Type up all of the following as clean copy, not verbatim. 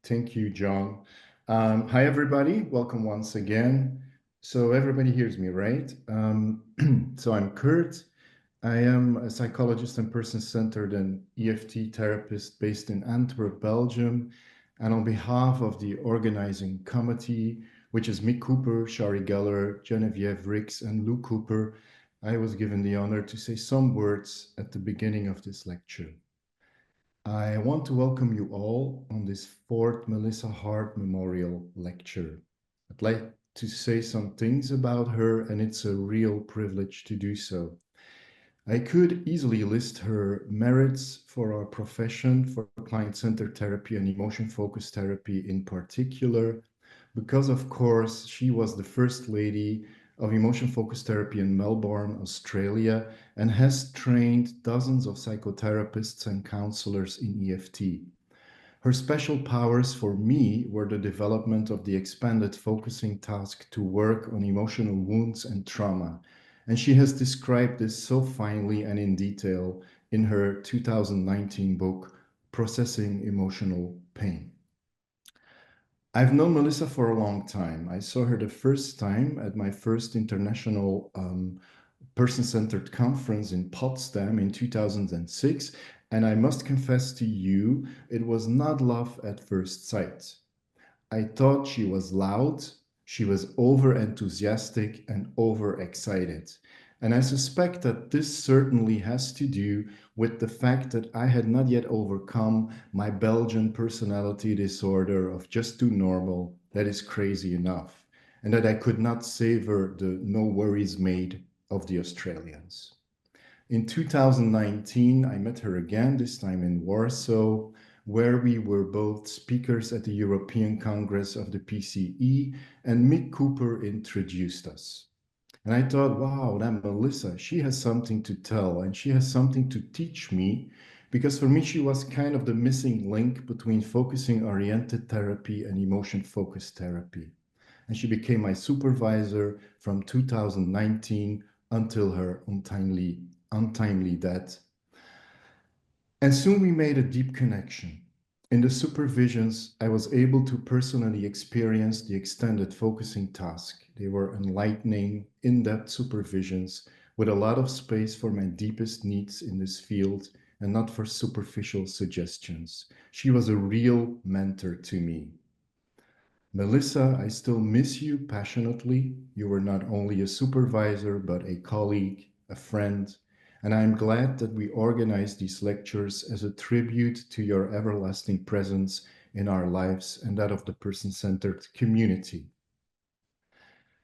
Thank you, John. Hi, everybody. Welcome once again. So everybody hears me, right? So I'm Kurt. I am a psychologist and person-centered and EFT therapist based in Antwerp, Belgium. And on behalf of the organizing committee, which is Mick Cooper, Shari Geller, Genevieve Ricks, and Lou Cooper, I was given the honor to say some words at the beginning of this lecture. I want to welcome you all on this fourth Melissa Harte Memorial Lecture. I'd like to say some things about her, and it's a real privilege to do so. I could easily list her merits for our profession, for client-centered therapy and emotion-focused therapy in particular, because of course she was the first lady of emotion-focused therapy in Melbourne, Australia, and has trained dozens of psychotherapists and counselors in EFT. Her special powers for me were the development of the expanded focusing task to work on emotional wounds and trauma. And she has described this so finely and in detail in her 2019 book, Processing Emotional Pain. I've known Melissa for a long time. I saw her the first time at my first international person-centered conference in Potsdam in 2006. And I must confess to you, it was not love at first sight. I thought she was loud, she was over-enthusiastic and over-excited. And I suspect that this certainly has to do with the fact that I had not yet overcome my Belgian personality disorder of just too normal, that is crazy enough, and that I could not savor the no worries made of the Australians. In 2019, I met her again, this time in Warsaw, where we were both speakers at the European Congress of the PCE, and Mick Cooper introduced us. And I thought, wow, that Melissa, she has something to tell and she has something to teach me, because for me, she was kind of the missing link between focusing-oriented therapy and emotion-focused therapy. And she became my supervisor from 2019 until her untimely death. And soon we made a deep connection. In the supervisions, I was able to personally experience the extended focusing task. They were enlightening, in-depth supervisions with a lot of space for my deepest needs in this field and not for superficial suggestions. She was a real mentor to me. Melissa, I still miss you passionately. You were not only a supervisor, but a colleague, a friend, and I'm glad that we organized these lectures as a tribute to your everlasting presence in our lives and that of the person-centered community.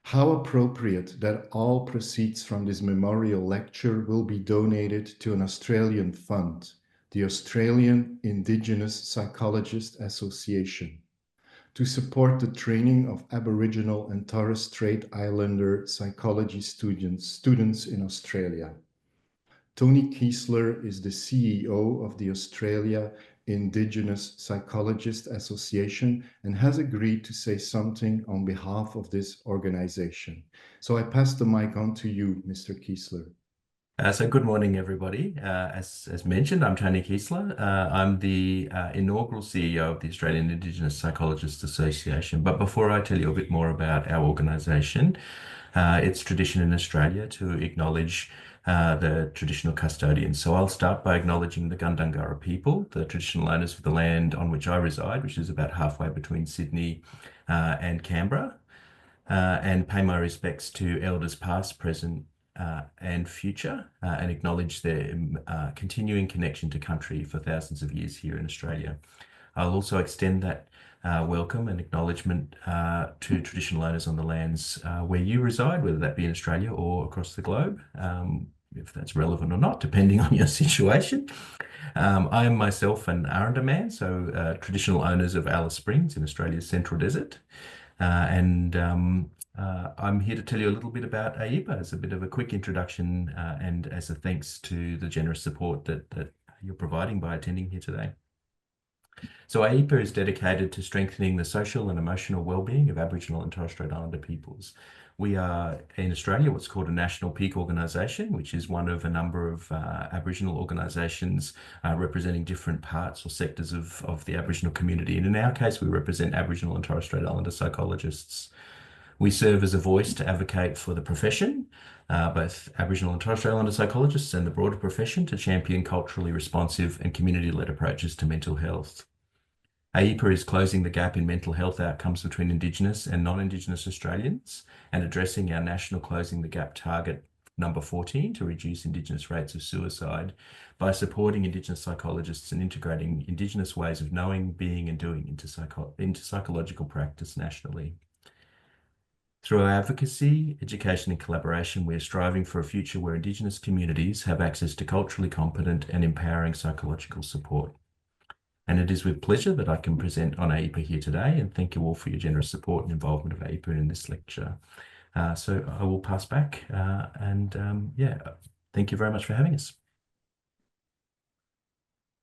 How appropriate that all proceeds from this memorial lecture will be donated to an Australian fund, the Australian Indigenous Psychologists Association, to support the training of Aboriginal and Torres Strait Islander psychology students in Australia. Tony Kiesler is the CEO of the Australia Indigenous Psychologists Association and has agreed to say something on behalf of this organization. So I pass the mic on to you, Mr. Kiesler. So good morning, everybody. As mentioned, I'm Tony Kiesler. I'm the inaugural CEO of the Australian Indigenous Psychologists Association. But before I tell you a bit more about our organisation, it's tradition in Australia to acknowledge the traditional custodians. So I'll start by acknowledging the Gundungurra people, the traditional owners of the land on which I reside, which is about halfway between Sydney and Canberra, and pay my respects to elders past, present, and future, and acknowledge their continuing connection to country for thousands of years here in Australia. I'll also extend that welcome and acknowledgement to traditional owners on the lands where you reside, whether that be in Australia or across the globe, if that's relevant or not, depending on your situation. I am myself an Aranda man, so traditional owners of Alice Springs in Australia's Central Desert. I'm here to tell you a little bit about AIPA as a bit of a quick introduction and as a thanks to the generous support that you're providing by attending here today. So AIPA is dedicated to strengthening the social and emotional well-being of Aboriginal and Torres Strait Islander peoples. We are in Australia what's called a national peak organisation, which is one of a number of Aboriginal organisations representing different parts or sectors of the Aboriginal community. And in our case, we represent Aboriginal and Torres Strait Islander psychologists. We serve as a voice to advocate for the profession, both Aboriginal and Torres Strait Islander psychologists and the broader profession, to champion culturally responsive and community-led approaches to mental health. AIPA is closing the gap in mental health outcomes between Indigenous and non-Indigenous Australians and addressing our national Closing the Gap target number 14 to reduce Indigenous rates of suicide by supporting Indigenous psychologists and integrating Indigenous ways of knowing, being and doing into psychological practice nationally. Through our advocacy, education and collaboration, we are striving for a future where Indigenous communities have access to culturally competent and empowering psychological support. And it is with pleasure that I can present on AIPA here today, and thank you all for your generous support and involvement of AIPA in this lecture. So I will pass back thank you very much for having us.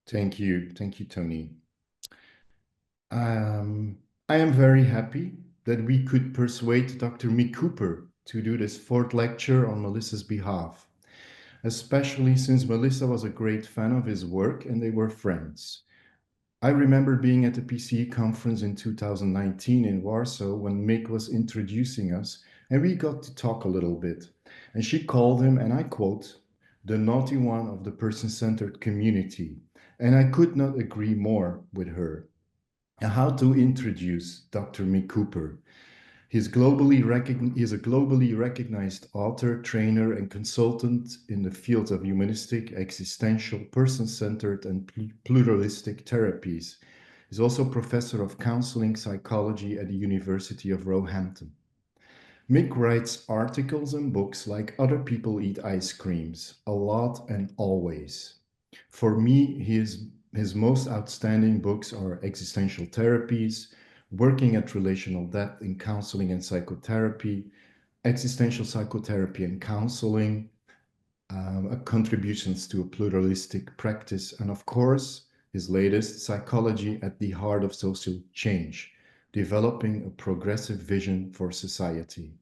Thank you, Tony. I am very happy that we could persuade Dr. Mick Cooper to do this fourth lecture on Melissa's behalf, especially since Melissa was a great fan of his work and they were friends. I remember being at the PCE conference in 2019 in Warsaw when Mick was introducing us, and we got to talk a little bit. And she called him, and I quote, the naughty one of the person-centered community. And I could not agree more with her. And how to introduce Dr. Mick Cooper? He's a globally recognized author, trainer, and consultant in the fields of humanistic, existential, person-centered, and pluralistic therapies. He's also professor of counseling psychology at the University of Roehampton. Mick writes articles and books like Other People Eat Ice Creams, a lot and always. For me, his most outstanding books are Existential Therapies, Working at Relational Depth in Counseling and Psychotherapy, Existential Psychotherapy and Counseling, Contributions to a Pluralistic Practice, and of course, his latest, Psychology at the Heart of Social Change, Developing a Progressive Vision for Society.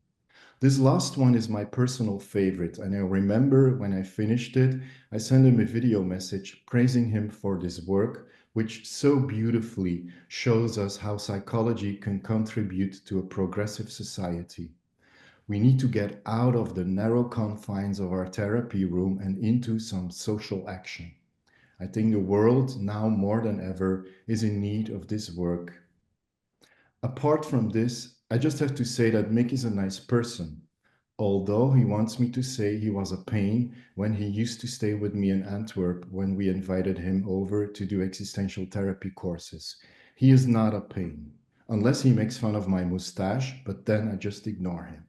This last one is my personal favorite, and I remember when I finished it, I sent him a video message praising him for this work, which so beautifully shows us how psychology can contribute to a progressive society. We need to get out of the narrow confines of our therapy room and into some social action. I think the world now more than ever is in need of this work. Apart from this, I just have to say that Mick is a nice person. Although he wants me to say he was a pain when he used to stay with me in Antwerp when we invited him over to do existential therapy courses. He is not a pain, unless he makes fun of my mustache, but then I just ignore him.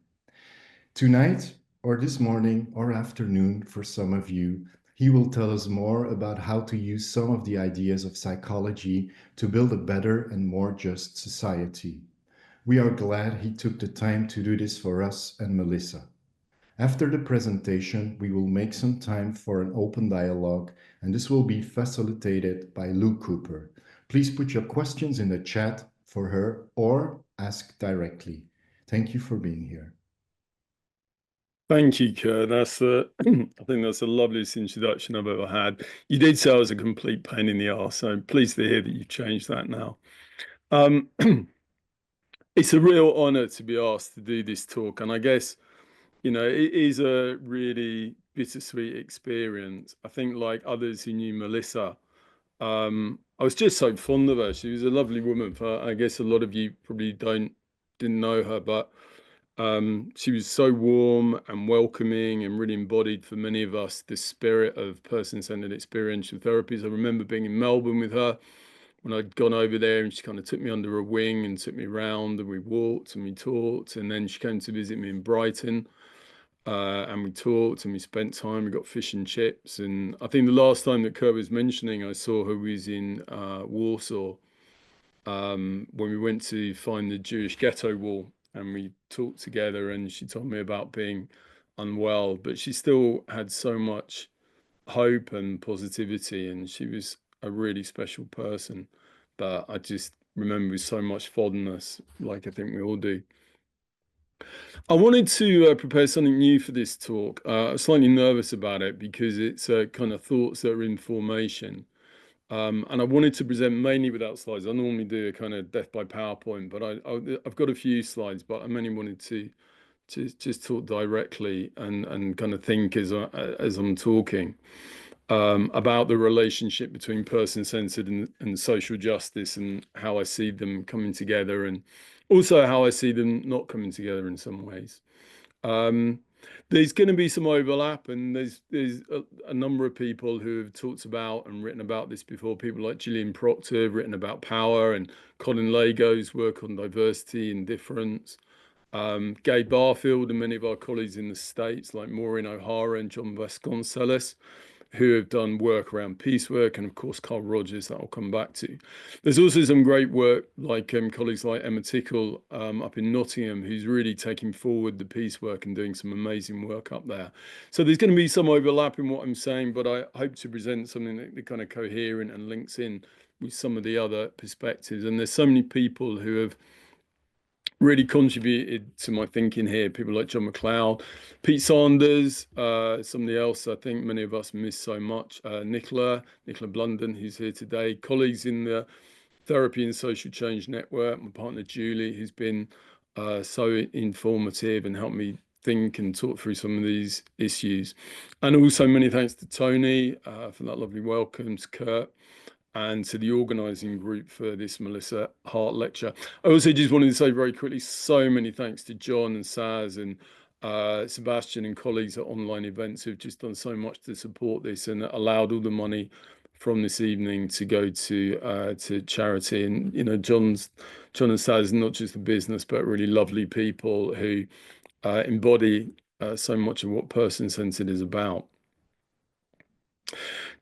Tonight, or this morning, or afternoon for some of you, he will tell us more about how to use some of the ideas of psychology to build a better and more just society. We are glad he took the time to do this for us and Melissa. After the presentation, we will make some time for an open dialogue, and this will be facilitated by Lou Cooper. Please put your questions in the chat for her or ask directly. Thank you for being here. Thank you, Kerr. That's I think that's the loveliest introduction I've ever had. You did say I was a complete pain in the arse, so I'm pleased to hear that you've changed that now. It's a real honor to be asked to do this talk, and I guess, you know, it is a really bittersweet experience. I think like others who knew Melissa, I was just so fond of her. She was a lovely woman. I guess a lot of you probably didn't know her, but she was so warm and welcoming and really embodied for many of us the spirit of person-centered experiential therapies. I remember being in Melbourne with her when I'd gone over there, and she kind of took me under her wing and took me around, and we walked and we talked, and then she came to visit me in Brighton, and we talked and we spent time. We got fish and chips, and I think the last time that Kerr was mentioning I saw her was in Warsaw, when we went to find the Jewish ghetto wall, and we talked together, and she told me about being unwell, but she still had so much hope and positivity, and she was a really special person. But I just remember with so much fondness, like I think we all do. I wanted to prepare something new for this talk. I'm slightly nervous about it because it's kind of thoughts that are in formation. And I wanted to present mainly without slides. I normally do a kind of death by PowerPoint, but I've got a few slides, but I mainly wanted to just talk directly and kind of think as I'm talking about the relationship between person-centered and social justice and how I see them coming together, and also how I see them not coming together in some ways. There's going to be some overlap, and there's a number of people who have talked about and written about this before. People like Gillian Proctor have written about power, and Colin Lago's work on diversity and difference. Gabe Barfield and many of our colleagues in the States, like Maureen O'Hara and John Vasconcelos, who have done work around piecework, and of course Carl Rogers, that I'll come back to. There's also some great work like colleagues like Emma Tickle up in Nottingham, who's really taking forward the piecework and doing some amazing work up there. So there's going to be some overlap in what I'm saying, but I hope to present something that kind of coherent and links in with some of the other perspectives. And there's so many people who have really contributed to my thinking here. People like John McLeod, Pete Sanders, somebody else I think many of us miss so much, Nicola Blunden, who's here today, colleagues in the Therapy and Social Change Network, my partner Julie, who's been so informative and helped me think and talk through some of these issues. And also many thanks to Tony for that lovely welcome, to Kurt, and to the organising group for this Melissa Harte lecture. I also just wanted to say very quickly, so many thanks to John and Saz and Sebastian and colleagues at Online Events who've just done so much to support this and allowed all the money from this evening to go to charity. And you know, John and Saz, not just a business, but really lovely people who embody so much of what person-centered is about.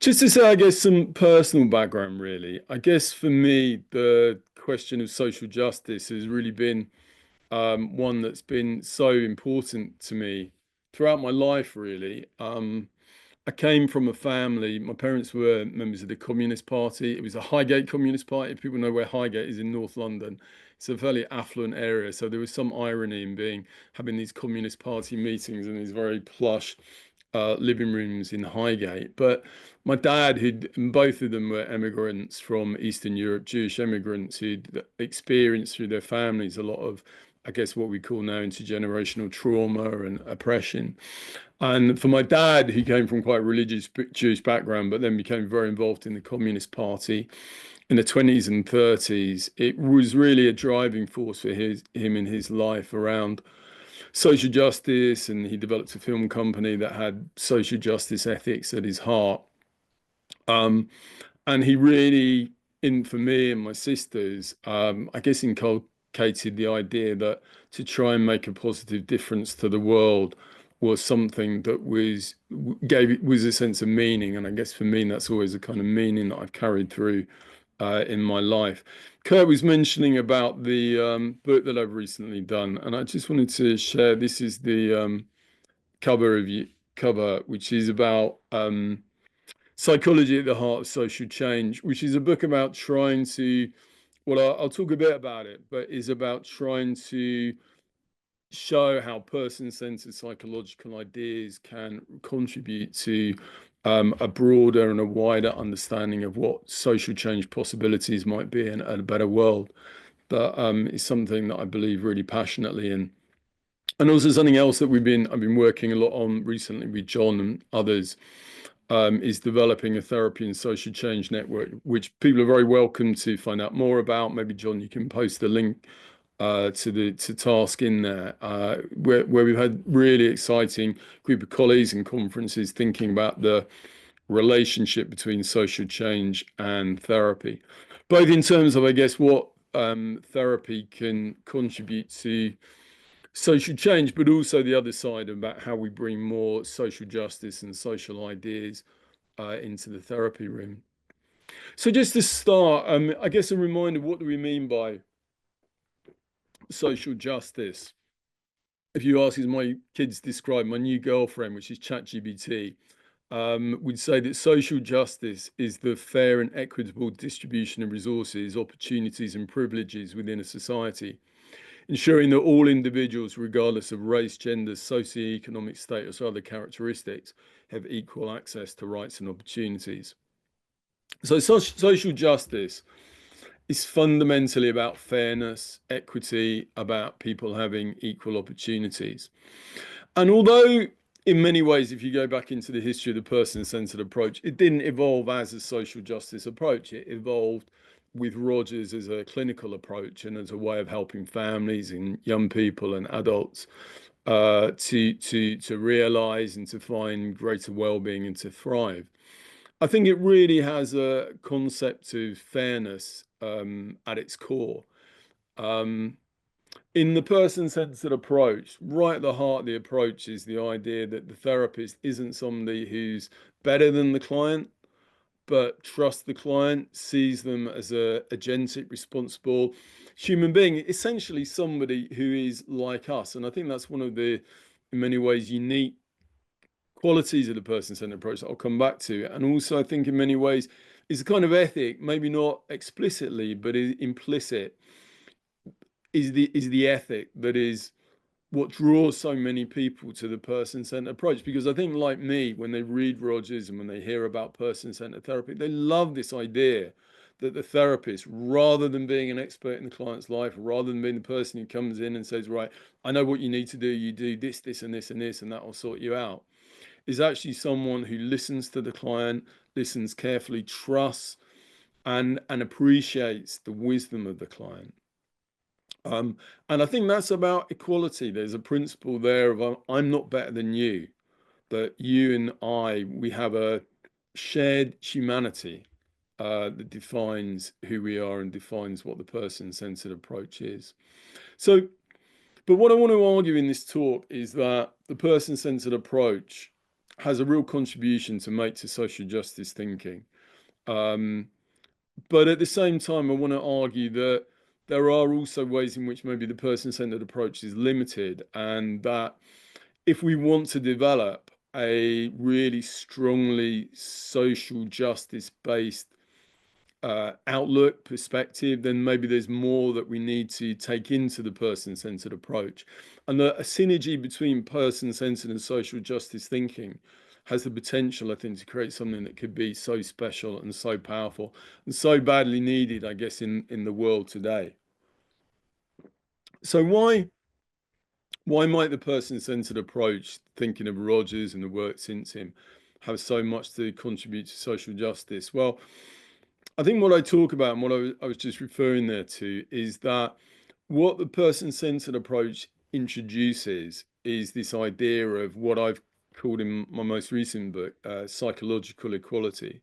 Just to say, I guess, some personal background, really. I guess for me, the question of social justice has really been one that's been so important to me throughout my life, really. I came from a family, my parents were members of the Communist Party. It was a Highgate Communist Party. If people know where Highgate is in North London, it's a fairly affluent area. So there was some irony in having these Communist Party meetings in these very plush living rooms in Highgate. But my dad, both of them were immigrants from Eastern Europe, Jewish immigrants who'd experienced through their families a lot of, I guess, what we call now intergenerational trauma and oppression. And for my dad, he came from quite a religious Jewish background, but then became very involved in the Communist Party in the 20s and 30s. It was really a driving force for him in his life around social justice, and he developed a film company that had social justice ethics at his heart. And he really, for me and my sisters, I guess inculcated the idea that to try and make a positive difference to the world was something that was a sense of meaning. And I guess for me, that's always a kind of meaning that I've carried through in my life. Kurt was mentioning about the book that I've recently done, and I just wanted to share. This is the cover, which is about psychology at the heart of social change, which is a book about trying to. Well, I'll talk a bit about it, but is about trying to show how person-centered psychological ideas can contribute to a broader and a wider understanding of what social change possibilities might be in a better world. But it's something that I believe really passionately in. And also something else that I've been working a lot on recently with John and others is developing a therapy and social change network, which people are very welcome to find out more about. Maybe John, you can post the link to task in there, where we've had really exciting group of colleagues and conferences thinking about the relationship between social change and therapy, both in terms of, I guess, what therapy can contribute to social change, but also the other side about how we bring more social justice and social ideas into the therapy room. So just to start, I guess a reminder, what do we mean by social justice? If you ask, as my kids describe my new girlfriend, which is ChatGPT, would say that social justice is the fair and equitable distribution of resources, opportunities, and privileges within a society. ensuring that all individuals, regardless of race, gender, socioeconomic status, or other characteristics, have equal access to rights and opportunities. So social justice is fundamentally about fairness, equity, about people having equal opportunities. And although in many ways, if you go back into the history of the person-centered approach, it didn't evolve as a social justice approach. It evolved with Rogers as a clinical approach and as a way of helping families and young people and adults to realize and to find greater well-being and to thrive. I think it really has a concept of fairness at its core. In the person-centered approach, right at the heart of the approach is the idea that the therapist isn't somebody who's better than the client, but trusts the client, sees them as a agentic, responsible human being, essentially somebody who is like us. And I think that's one of the, in many ways, unique qualities of the person-centered approach that I'll come back to. And also, I think in many ways, is a kind of ethic, maybe not explicitly, but is implicit, is the ethic that is what draws so many people to the person-centered approach. Because I think, like me, when they read Rogers and when they hear about person-centered therapy, they love this idea that the therapist, rather than being an expert in the client's life, rather than being the person who comes in and says, right, I know what you need to do, you do this, this, and this, and this, and that will sort you out, is actually someone who listens to the client, listens carefully, trusts, and appreciates the wisdom of the client. And I think that's about equality. There's a principle there of I'm not better than you, that you and I, we have a shared humanity that defines who we are and defines what the person-centered approach is. So, but what I want to argue in this talk is that the person-centered approach has a real contribution to make to social justice thinking. But at the same time, I want to argue that there are also ways in which maybe the person-centered approach is limited, and that if we want to develop a really strongly social justice-based outlook, perspective, then maybe there's more that we need to take into the person-centered approach. And a synergy between person-centered and social justice thinking has the potential, I think, to create something that could be so special and so powerful and so badly needed, I guess, in the world today. So why might the person-centered approach, thinking of Rogers and the work since him, have so much to contribute to social justice? Well, I think what I talk about and what I was just referring there to is that what the person-centered approach introduces is this idea of what I've called in my most recent book, psychological equality.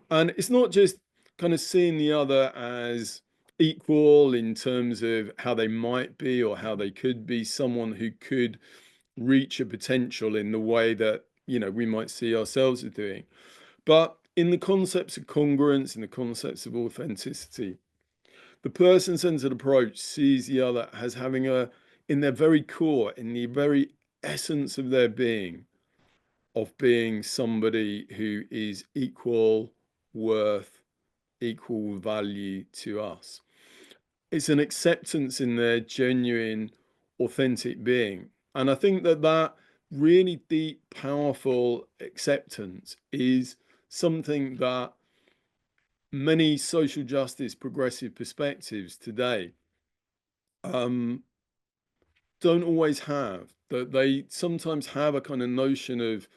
And it's not just kind of seeing the other as equal in terms of how they might be or how they could be, someone who could reach a potential in the way that, you know, we might see ourselves as doing. But in the concepts of congruence, in the concepts of authenticity, the person-centered approach sees the other as having in their very core, in the very essence of their being, of being somebody who is equal worth, equal value to us. It's an acceptance in their genuine, authentic being. And I think that really deep, powerful acceptance is something that many social justice progressive perspectives today don't always have. That they sometimes have a kind of notion of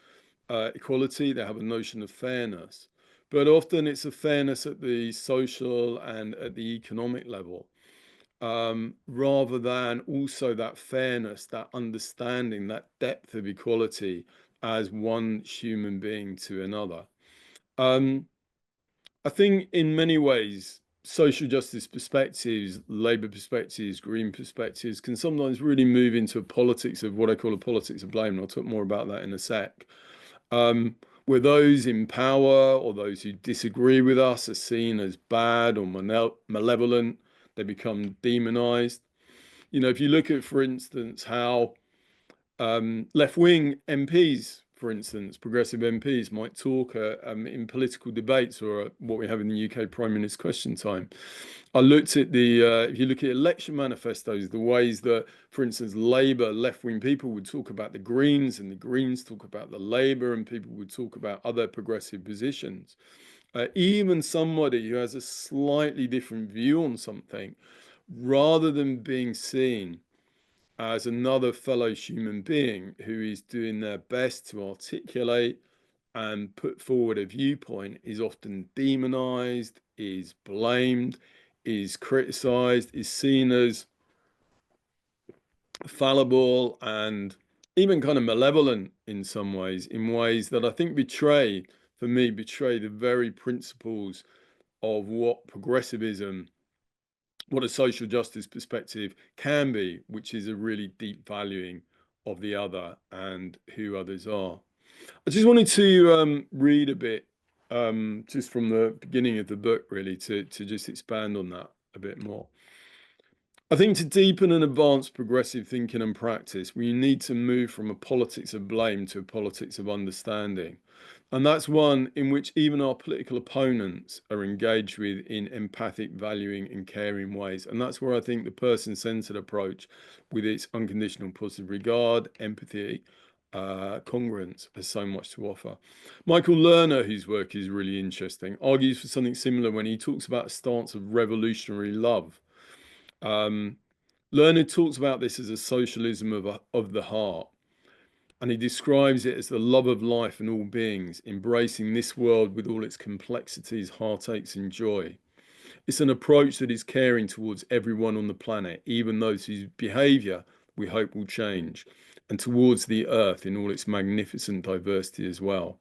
equality, they have a notion of fairness, but often it's a fairness at the social and at the economic level, rather than also that fairness, that understanding, that depth of equality as one human being to another. I think in many ways, social justice perspectives, Labour perspectives, Green perspectives can sometimes really move into a politics of what I call a politics of blame. And I'll talk more about that in a sec. Where those in power or those who disagree with us are seen as bad or malevolent, they become demonized. You know, if you look at, for instance, how left-wing MPs, for instance, progressive MPs might talk in political debates or what we have in the UK Prime Minister's Question Time. I looked at if you look at election manifestos, the ways that, for instance, Labour left-wing people would talk about the Greens and the Greens talk about the Labour and people would talk about other progressive positions. Even somebody who has a slightly different view on something, rather than being seen as another fellow human being who is doing their best to articulate and put forward a viewpoint, is often demonized, is blamed, is criticized, is seen as fallible and even kind of malevolent in some ways, in ways that I think betray the very principles of what progressivism, what a social justice perspective can be, which is a really deep valuing of the other and who others are. I just wanted to read a bit just from the beginning of the book, really, to just expand on that a bit more. I think to deepen and advance progressive thinking and practice, we need to move from a politics of blame to a politics of understanding. And that's one in which even our political opponents are engaged with in empathic, valuing and caring ways. And that's where I think the person-centered approach with its unconditional positive regard, empathy, congruence has so much to offer. Michael Lerner, whose work is really interesting, argues for something similar when he talks about a stance of revolutionary love. Lerner talks about this as a socialism of the heart. And he describes it as the love of life and all beings, embracing this world with all its complexities, heartaches, and joy. It's an approach that is caring towards everyone on the planet, even those whose behavior we hope will change, and towards the earth in all its magnificent diversity as well.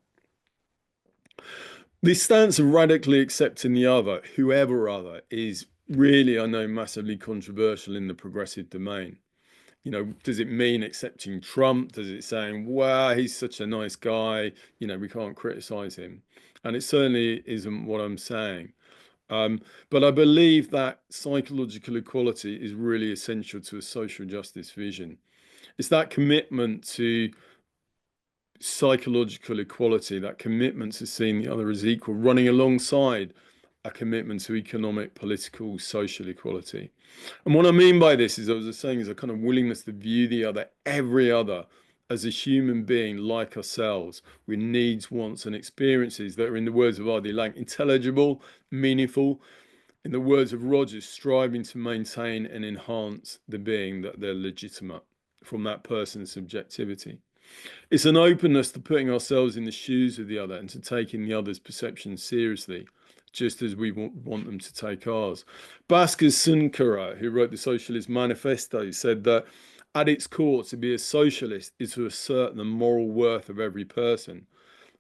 This stance of radically accepting the other, whoever other, is really, I know, massively controversial in the progressive domain. You know, does it mean accepting Trump? Does it saying, wow, he's such a nice guy, you know, we can't criticize him? And it certainly isn't what I'm saying. But I believe that psychological equality is really essential to a social justice vision. It's that commitment to psychological equality, that commitment to seeing the other as equal, running alongside a commitment to economic, political, social equality. And what I mean by this is, as I was saying, is a kind of willingness to view the other, every other, as a human being like ourselves, with needs, wants, and experiences that are, in the words of R.D. Laing, intelligible, meaningful, in the words of Rogers, striving to maintain and enhance the being that they're legitimate from that person's subjectivity. It's an openness to putting ourselves in the shoes of the other and to taking the other's perception seriously, just as we want them to take ours. Bhaskar Sunkara, who wrote the Socialist Manifesto, said that at its core, to be a socialist is to assert the moral worth of every person,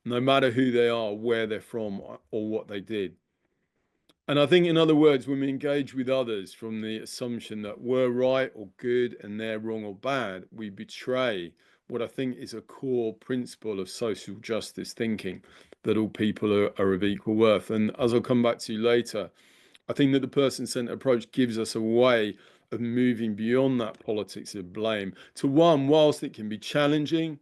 no matter who they are, where they're from, or what they did. And I think, in other words, when we engage with others from the assumption that we're right or good and they're wrong or bad, we betray what I think is a core principle of social justice thinking, that all people are of equal worth. And as I'll come back to later, I think that the person-centered approach gives us a way of moving beyond that politics of blame to one, whilst it can be challenging,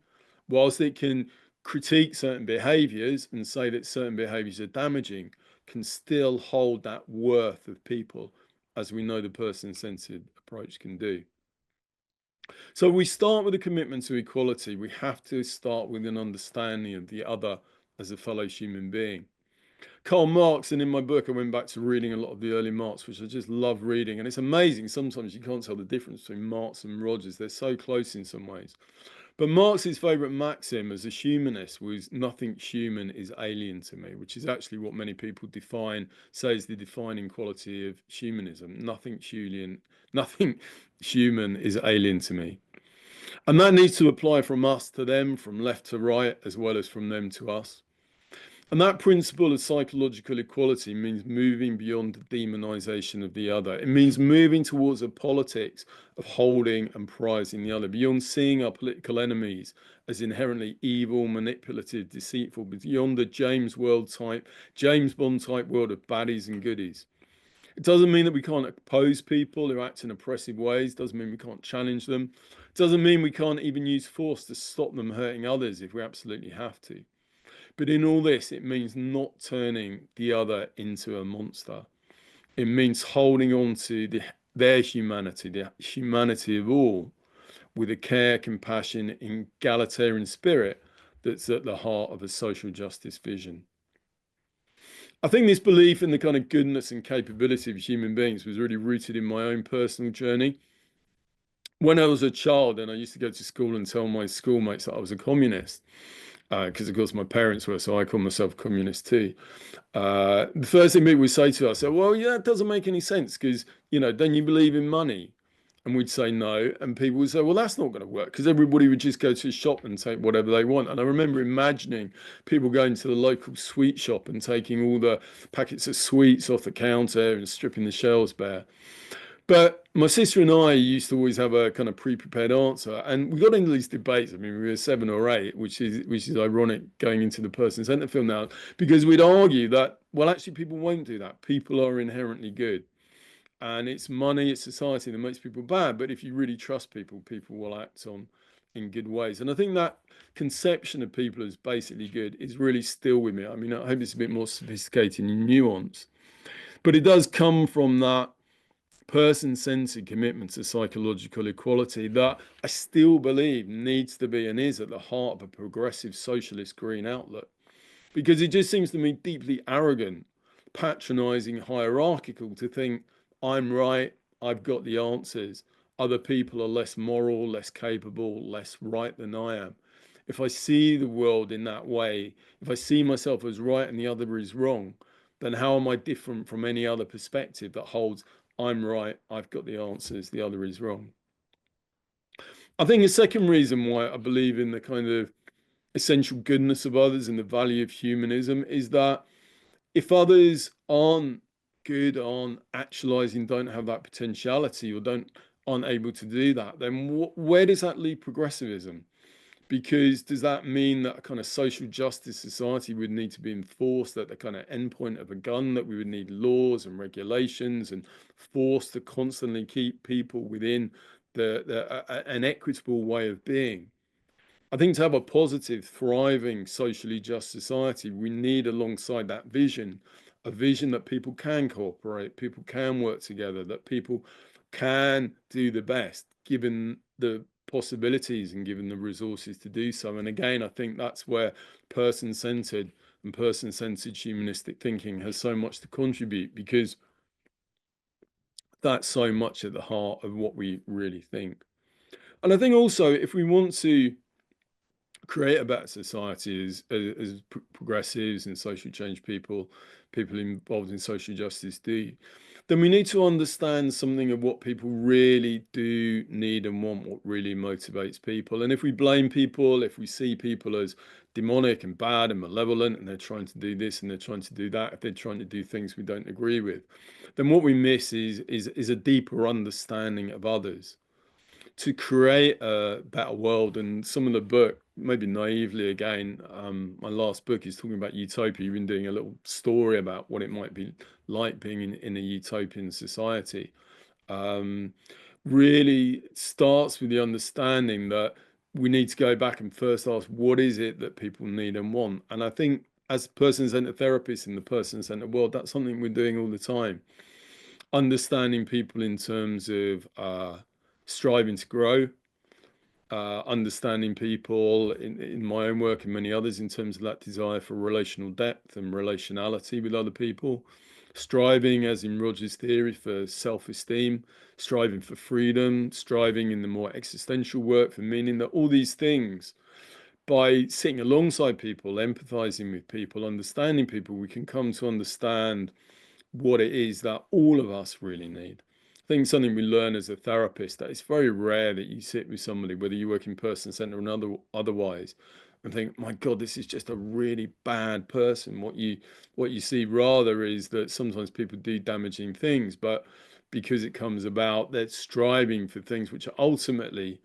whilst it can critique certain behaviors and say that certain behaviors are damaging, can still hold that worth of people, as we know the person-centered approach can do. So we start with a commitment to equality. We have to start with an understanding of the other as a fellow human being. Karl Marx, and in my book I went back to reading a lot of the early Marx, which I just love reading, and it's amazing sometimes you can't tell the difference between Marx and Rogers. They're so close in some ways. But Marx's favourite maxim as a humanist was "nothing human is alien to me," which is actually what many people say is the defining quality of humanism. Nothing human is alien to me. And that needs to apply from us to them, from left to right, as well as from them to us. And that principle of psychological equality means moving beyond the demonization of the other. It means moving towards a politics of holding and prizing the other, beyond seeing our political enemies as inherently evil, manipulative, deceitful, beyond the James Bond type world of baddies and goodies. It doesn't mean that we can't oppose people who act in oppressive ways. It doesn't mean we can't challenge them. It doesn't mean we can't even use force to stop them hurting others if we absolutely have to. But in all this, it means not turning the other into a monster. It means holding on to their humanity, the humanity of all, with a care, compassion, egalitarian spirit that's at the heart of a social justice vision. I think this belief in the kind of goodness and capability of human beings was really rooted in my own personal journey. When I was a child, and I used to go to school and tell my schoolmates that I was a communist, because of course my parents were, so I call myself communist too. The first thing people would say to us, well, yeah, that doesn't make any sense because, then you believe in money. And we'd say no. And people would say, well, that's not going to work because everybody would just go to a shop and take whatever they want. And I remember imagining people going to the local sweet shop and taking all the packets of sweets off the counter and stripping the shelves bare. But my sister and I used to always have a kind of pre-prepared answer, and we got into these debates. I mean, we were 7 or 8, which is ironic going into the person-centered film now, because we'd argue that, well, actually, people won't do that. People are inherently good, and it's money, it's society that makes people bad. But if you really trust people, people will act in good ways. And I think that conception of people as basically good is really still with me. I mean, I hope it's a bit more sophisticated and nuanced, but it does come from that person-centered commitment to psychological equality that I still believe needs to be and is at the heart of a progressive socialist green outlook, because it just seems to me deeply arrogant, patronizing, hierarchical to think I'm right, I've got the answers, other people are less moral, less capable, less right than I am. If I see the world in that way, if I see myself as right and the other is wrong, then how am I different from any other perspective that holds I'm right, I've got the answers, the other is wrong? I think a second reason why I believe in the kind of essential goodness of others and the value of humanism is that if others aren't good, aren't actualizing, don't have that potentiality, or aren't able to do that, then where does that leave progressivism? Because does that mean that a kind of social justice society would need to be enforced at the kind of endpoint of a gun, that we would need laws and regulations and force to constantly keep people within an equitable way of being? I think to have a positive, thriving, socially just society, we need alongside that vision, a vision that people can cooperate, people can work together, that people can do the best, given the possibilities and given the resources to do so. And again, I think that's where person-centered and person-centered humanistic thinking has so much to contribute, because that's so much at the heart of what we really think. And I think also, if we want to create a better society as progressives and social change people involved in social justice do, then we need to understand something of what people really do need and want, what really motivates people. And if we blame people, if we see people as demonic and bad and malevolent, and they're trying to do this and they're trying to do that, if they're trying to do things we don't agree with, then what we miss is a deeper understanding of others to create a better world. And some of the book, maybe naively again, my last book is talking about utopia. You've been doing a little story about what it might be like being in a utopian society. Really starts with the understanding that we need to go back and first ask, what is it that people need and want? And I think as person-centered therapists in the person-centered world, that's something we're doing all the time. Understanding people in terms of striving to grow, understanding people in my own work and many others in terms of that desire for relational depth and relationality with other people, striving, as in Rogers' theory, for self-esteem, striving for freedom, striving in the more existential work for meaning, that all these things, by sitting alongside people, empathizing with people, understanding people, we can come to understand what it is that all of us really need. I think something we learn as a therapist, that it's very rare that you sit with somebody, whether you work in person-centered or otherwise, and think, my God, this is just a really bad person. What you see rather is that sometimes people do damaging things, but because it comes about, they're striving for things which are ultimately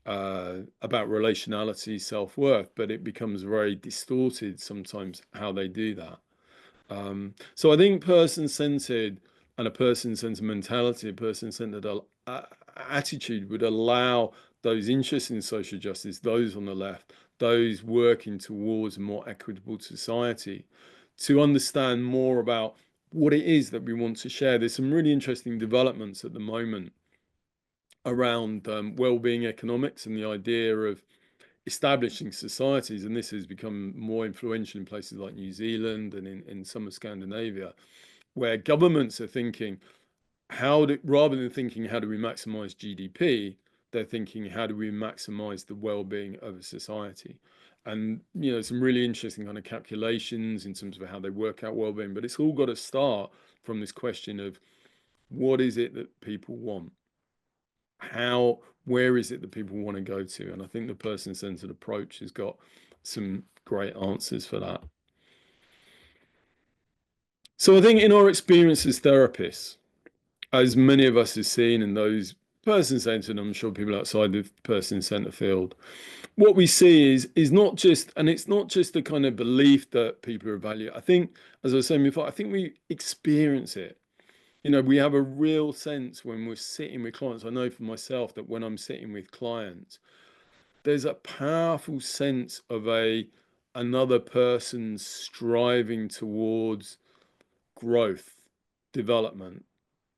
about relationality, self-worth, but it becomes very distorted sometimes how they do that. So I think person-centered and a person-centered mentality, a person-centered attitude would allow those interested in social justice, those on the left, those working towards a more equitable society, to understand more about what it is that we want to share. There's some really interesting developments at the moment around well-being economics and the idea of establishing societies, and this has become more influential in places like New Zealand and in some of Scandinavia, where governments are thinking, rather than thinking how do we maximize GDP, they're thinking how do we maximize the well-being of a society. And some really interesting kind of calculations in terms of how they work out well-being, but it's all got to start from this question of what is it that people want? Where is it that people want to go to? And I think the person-centered approach has got some great answers for that. So I think in our experience as therapists, as many of us have seen in those person-centered, I'm sure people outside the person-centered field, what we see is not just, and it's not just a kind of belief that people are valued. I think, as I was saying before, I think we experience it. We have a real sense when we're sitting with clients. I know for myself that when I'm sitting with clients, there's a powerful sense of another person striving towards growth, development,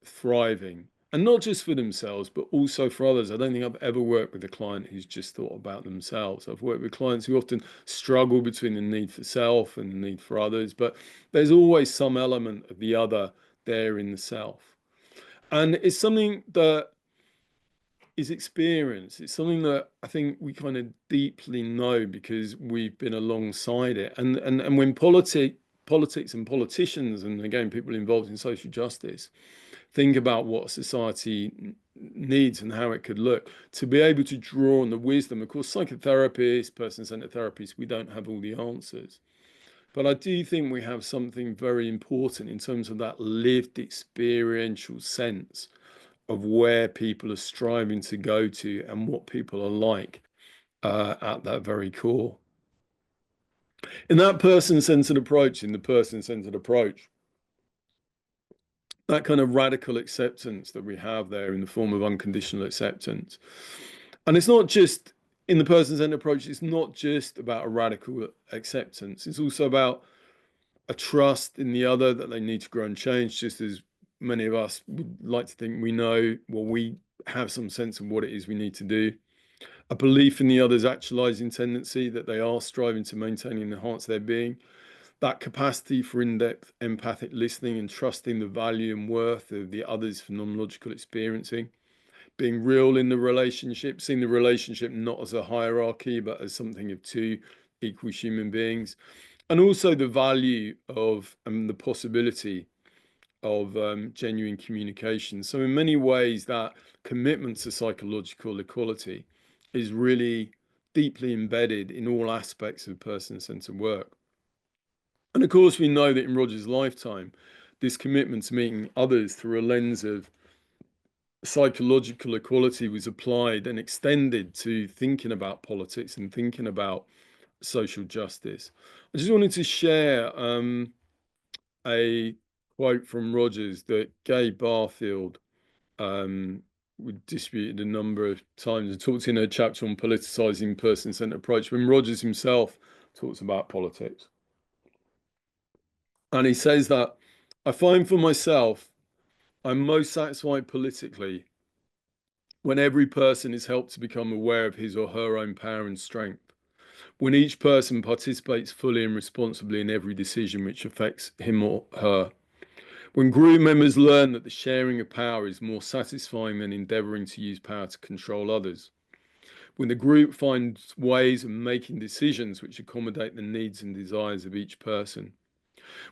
thriving, and not just for themselves, but also for others. I don't think I've ever worked with a client who's just thought about themselves. I've worked with clients who often struggle between the need for self and the need for others, but there's always some element of the other there in the self. And it's something that is experience. It's something that I think we kind of deeply know because we've been alongside it. And when politics and politicians, and again, people involved in social justice, think about what society needs and how it could look, to be able to draw on the wisdom. Of course, psychotherapists, person-centered therapists, we don't have all the answers. But I do think we have something very important in terms of that lived experiential sense of where people are striving to go to and what people are like at that very core. In that person-centered approach, that kind of radical acceptance that we have there in the form of unconditional acceptance. And it's not just in the person-centered approach, it's not just about a radical acceptance. It's also about a trust in the other that they need to grow and change, just as many of us would like to think we know, well, we have some sense of what it is we need to do. A belief in the other's actualizing tendency, that they are striving to maintain and enhance their being. That capacity for in-depth empathic listening and trusting the value and worth of the other's phenomenological experiencing. Being real in the relationship, seeing the relationship not as a hierarchy, but as something of two equal human beings. And also the value of and the possibility of genuine communication. So in many ways, that commitment to psychological equality is really deeply embedded in all aspects of person-centered work. And of course, we know that in Roger's lifetime, this commitment to meeting others through a lens of psychological equality was applied and extended to thinking about politics and thinking about social justice. I just wanted to share a quote from Rogers that Gay Barfield disputed a number of times and talked in a chapter on politicizing person-centered approach when Rogers himself talks about politics. And he says that, I find for myself, I'm most satisfied politically when every person is helped to become aware of his or her own power and strength, when each person participates fully and responsibly in every decision which affects him or her, when group members learn that the sharing of power is more satisfying than endeavoring to use power to control others, when the group finds ways of making decisions which accommodate the needs and desires of each person,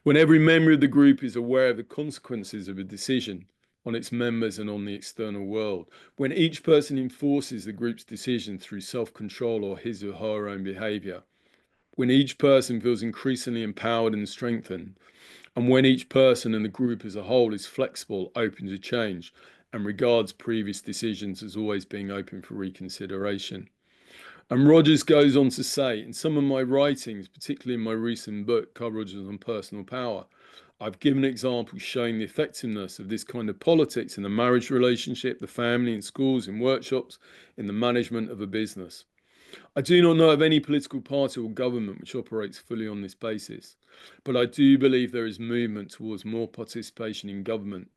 when every member of the group is aware of the consequences of a decision on its members and on the external world, when each person enforces the group's decision through self-control or his or her own behavior, when each person feels increasingly empowered and strengthened, and when each person and the group as a whole is flexible, open to change, and regards previous decisions as always being open for reconsideration. And Rogers goes on to say, in some of my writings, particularly in my recent book, Carl Rogers on Personal Power, I've given examples showing the effectiveness of this kind of politics in the marriage relationship, the family, in schools, in workshops, in the management of a business. I do not know of any political party or government which operates fully on this basis, but I do believe there is movement towards more participation in government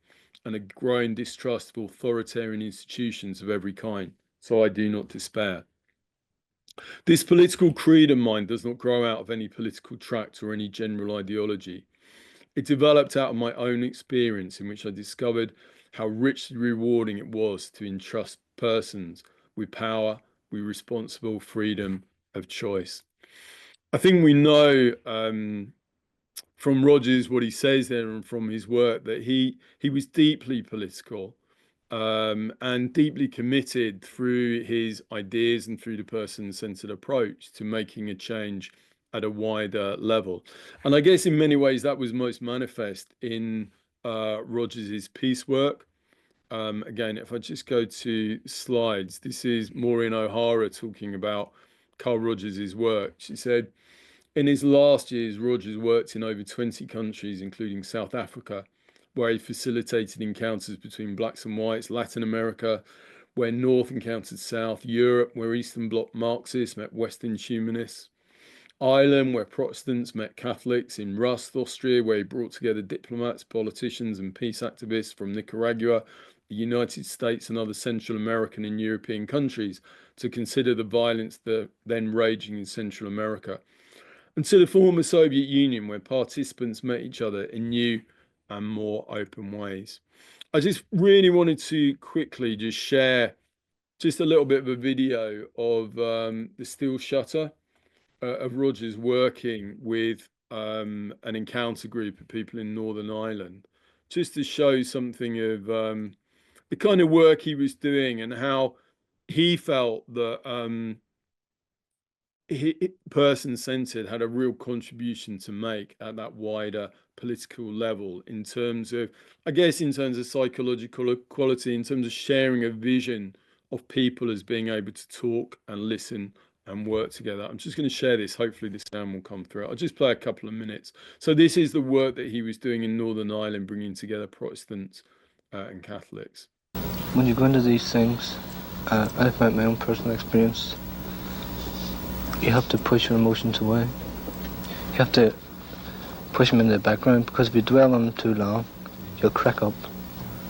and a growing distrust of authoritarian institutions of every kind. So I do not despair. This political creed of mine does not grow out of any political tract or any general ideology. It developed out of my own experience, in which I discovered how richly rewarding it was to entrust persons with power, with responsible freedom of choice. I think we know from Rogers what he says there and from his work that he was deeply political and deeply committed through his ideas and through the person-centered approach to making a change at a wider level. And I guess in many ways that was most manifest in Rogers's peace work. Again, if I just go to slides, this is Maureen O'Hara talking about Carl Rogers's work. She said, in his last years, Rogers worked in over 20 countries, including South Africa, where he facilitated encounters between blacks and whites, Latin America, where North encountered South, Europe, where Eastern Bloc Marxists met Western humanists, Ireland, where Protestants met Catholics, in Rust, Austria, where he brought together diplomats, politicians, and peace activists from Nicaragua, the United States, and other Central American and European countries to consider the violence then raging in Central America, and to the former Soviet Union, where participants met each other in new and more open ways. I just really wanted to quickly just share just a little bit of a video of the steel shutter of Rogers working with an encounter group of people in Northern Ireland, just to show something of the kind of work he was doing and how he felt that person-centered had a real contribution to make at that wider political level in terms of, I guess, in terms of psychological equality, in terms of sharing a vision of people as being able to talk and listen and work together. I'm just going to share this. Hopefully the sound will come through. I'll just play a couple of minutes. So this is the work that he was doing in Northern Ireland, bringing together Protestants and Catholics. When you go into these things, I've found my own personal experience. You have to push your emotions away. You have to push them in the background, because if you dwell on them too long, you'll crack up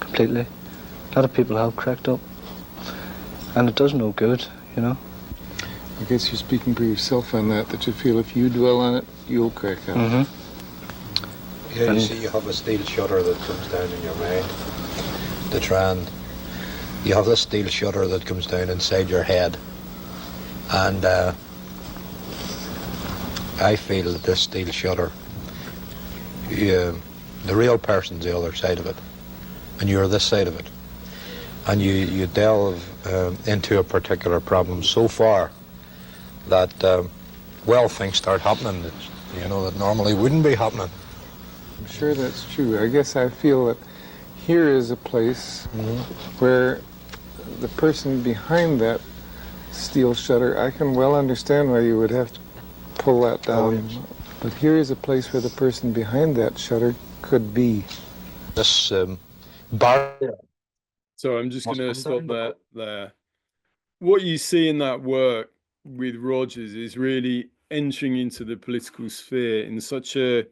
completely. A lot of people have cracked up, and it does no good, you know. I guess you're speaking for yourself on that you feel if you dwell on it, you'll crack up. Mm-hmm. Yeah, you see, you have a steel shutter that comes down in your mind to try and you have this steel shutter that comes down inside your head, and I feel that this steel shutter, the real person's the other side of it, and you're this side of it, and you delve into a particular problem so far that things start happening that, that normally wouldn't be happening. I'm sure that's true. I guess I feel that here is a place where the person behind that steel shutter, I can well understand why you would have to pull that down. Oh, yes. But here is a place where the person behind that shutter could be. This bar. So I'm just going to stop that there. What you see in that work with Rogers is really entering into the political sphere in such a,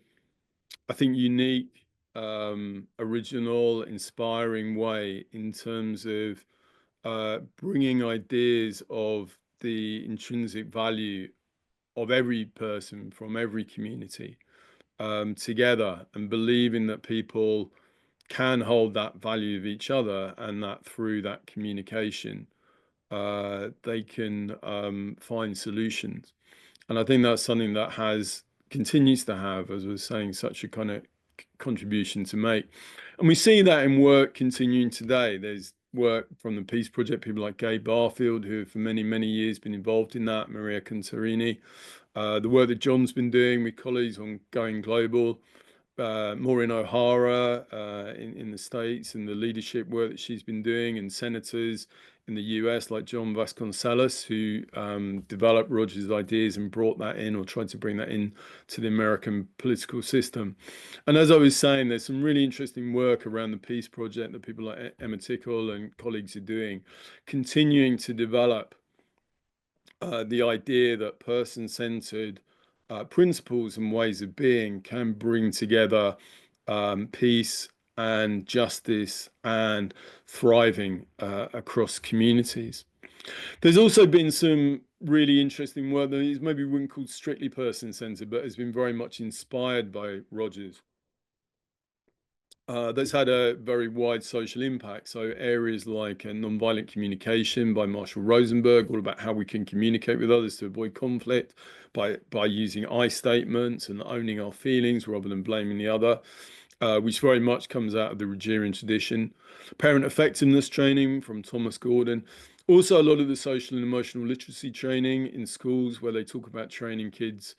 I think, unique, original, inspiring way in terms of bringing ideas of the intrinsic value of every person from every community together, and believing that people can hold that value of each other, and that through that communication they can find solutions. And I think that's something that continues to have, as I was saying, such a kind of contribution to make. And we see that in work continuing today. There's work from the Peace Project, people like Gabe Barfield, who have for many, many years been involved in that, Maria Contarini, the work that John's been doing with colleagues on Going Global, Maureen O'Hara in the States, and the leadership work that she's been doing, and senators in the US, like John Vasconcellos, who developed Rogers' ideas and brought that in, or tried to bring that in to the American political system. And as I was saying, there's some really interesting work around the Peace Project that people like Emma Tickle and colleagues are doing, continuing to develop the idea that person-centered principles and ways of being can bring together peace and justice and thriving across communities. There's also been some really interesting work that is maybe we wouldn't call strictly person-centered, but has been very much inspired by Rogers. That's had a very wide social impact. So areas like nonviolent communication by Marshall Rosenberg, all about how we can communicate with others to avoid conflict by using I statements and owning our feelings rather than blaming the other, which very much comes out of the Rogerian tradition. Parent effectiveness training from Thomas Gordon. Also, a lot of the social and emotional literacy training in schools where they talk about training kids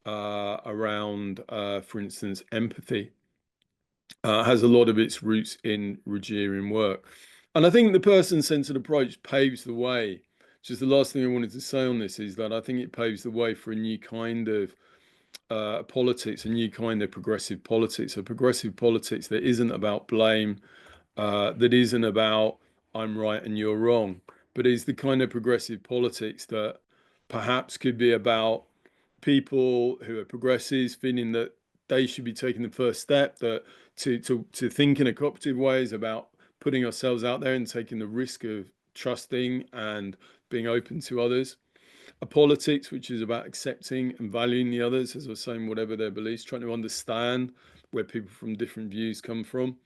around, for instance, empathy. Has a lot of its roots in Rogerian work. And I think the person-centered approach paves the way. Just the last thing I wanted to say on this is that I think it paves the way for a new kind of politics, a new kind of progressive politics, a progressive politics that isn't about blame, that isn't about I'm right and you're wrong, but is the kind of progressive politics that perhaps could be about people who are progressives feeling that they should be taking the first step, that to think in a cooperative ways about putting ourselves out there and taking the risk of trusting and being open to others. A politics which is about accepting and valuing the others, as I was saying, whatever their beliefs, trying to understand where people from different views come from.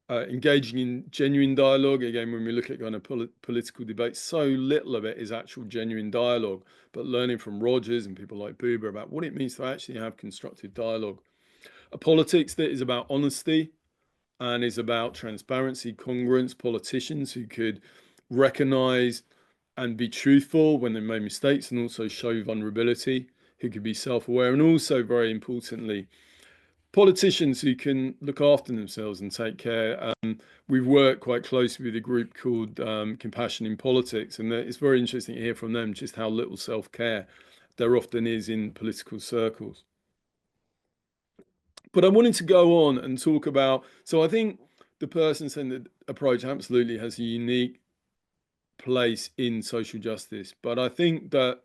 Engaging in genuine dialogue. Again, when we look at kind of political debates, so little of it is actual genuine dialogue, but learning from Rogers and people like Buber about what it means to actually have constructive dialogue. A politics that is about honesty and is about transparency, congruence, politicians who could recognize and be truthful when they made mistakes and also show vulnerability, who could be self-aware, and also, very importantly, politicians who can look after themselves and take care. We've worked quite closely with a group called Compassion in Politics, and it's very interesting to hear from them just how little self-care there often is in political circles. But I wanted to go on and talk about, so I think the person-centered approach absolutely has a unique place in social justice, but I think that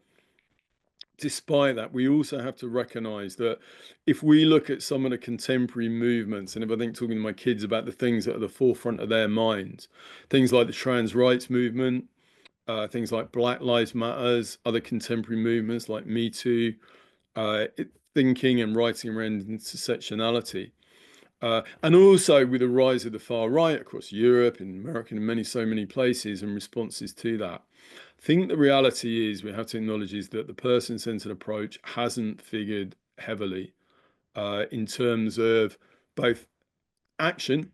despite that, we also have to recognize that if we look at some of the contemporary movements, and if I think talking to my kids about the things that are the forefront of their minds, things like the trans rights movement, things like Black Lives Matters, other contemporary movements like Me Too, thinking and writing around intersectionality, and also with the rise of the far right across Europe and America and so many places and responses to that. I think the reality is we have to acknowledge is that the person-centered approach hasn't figured heavily in terms of both action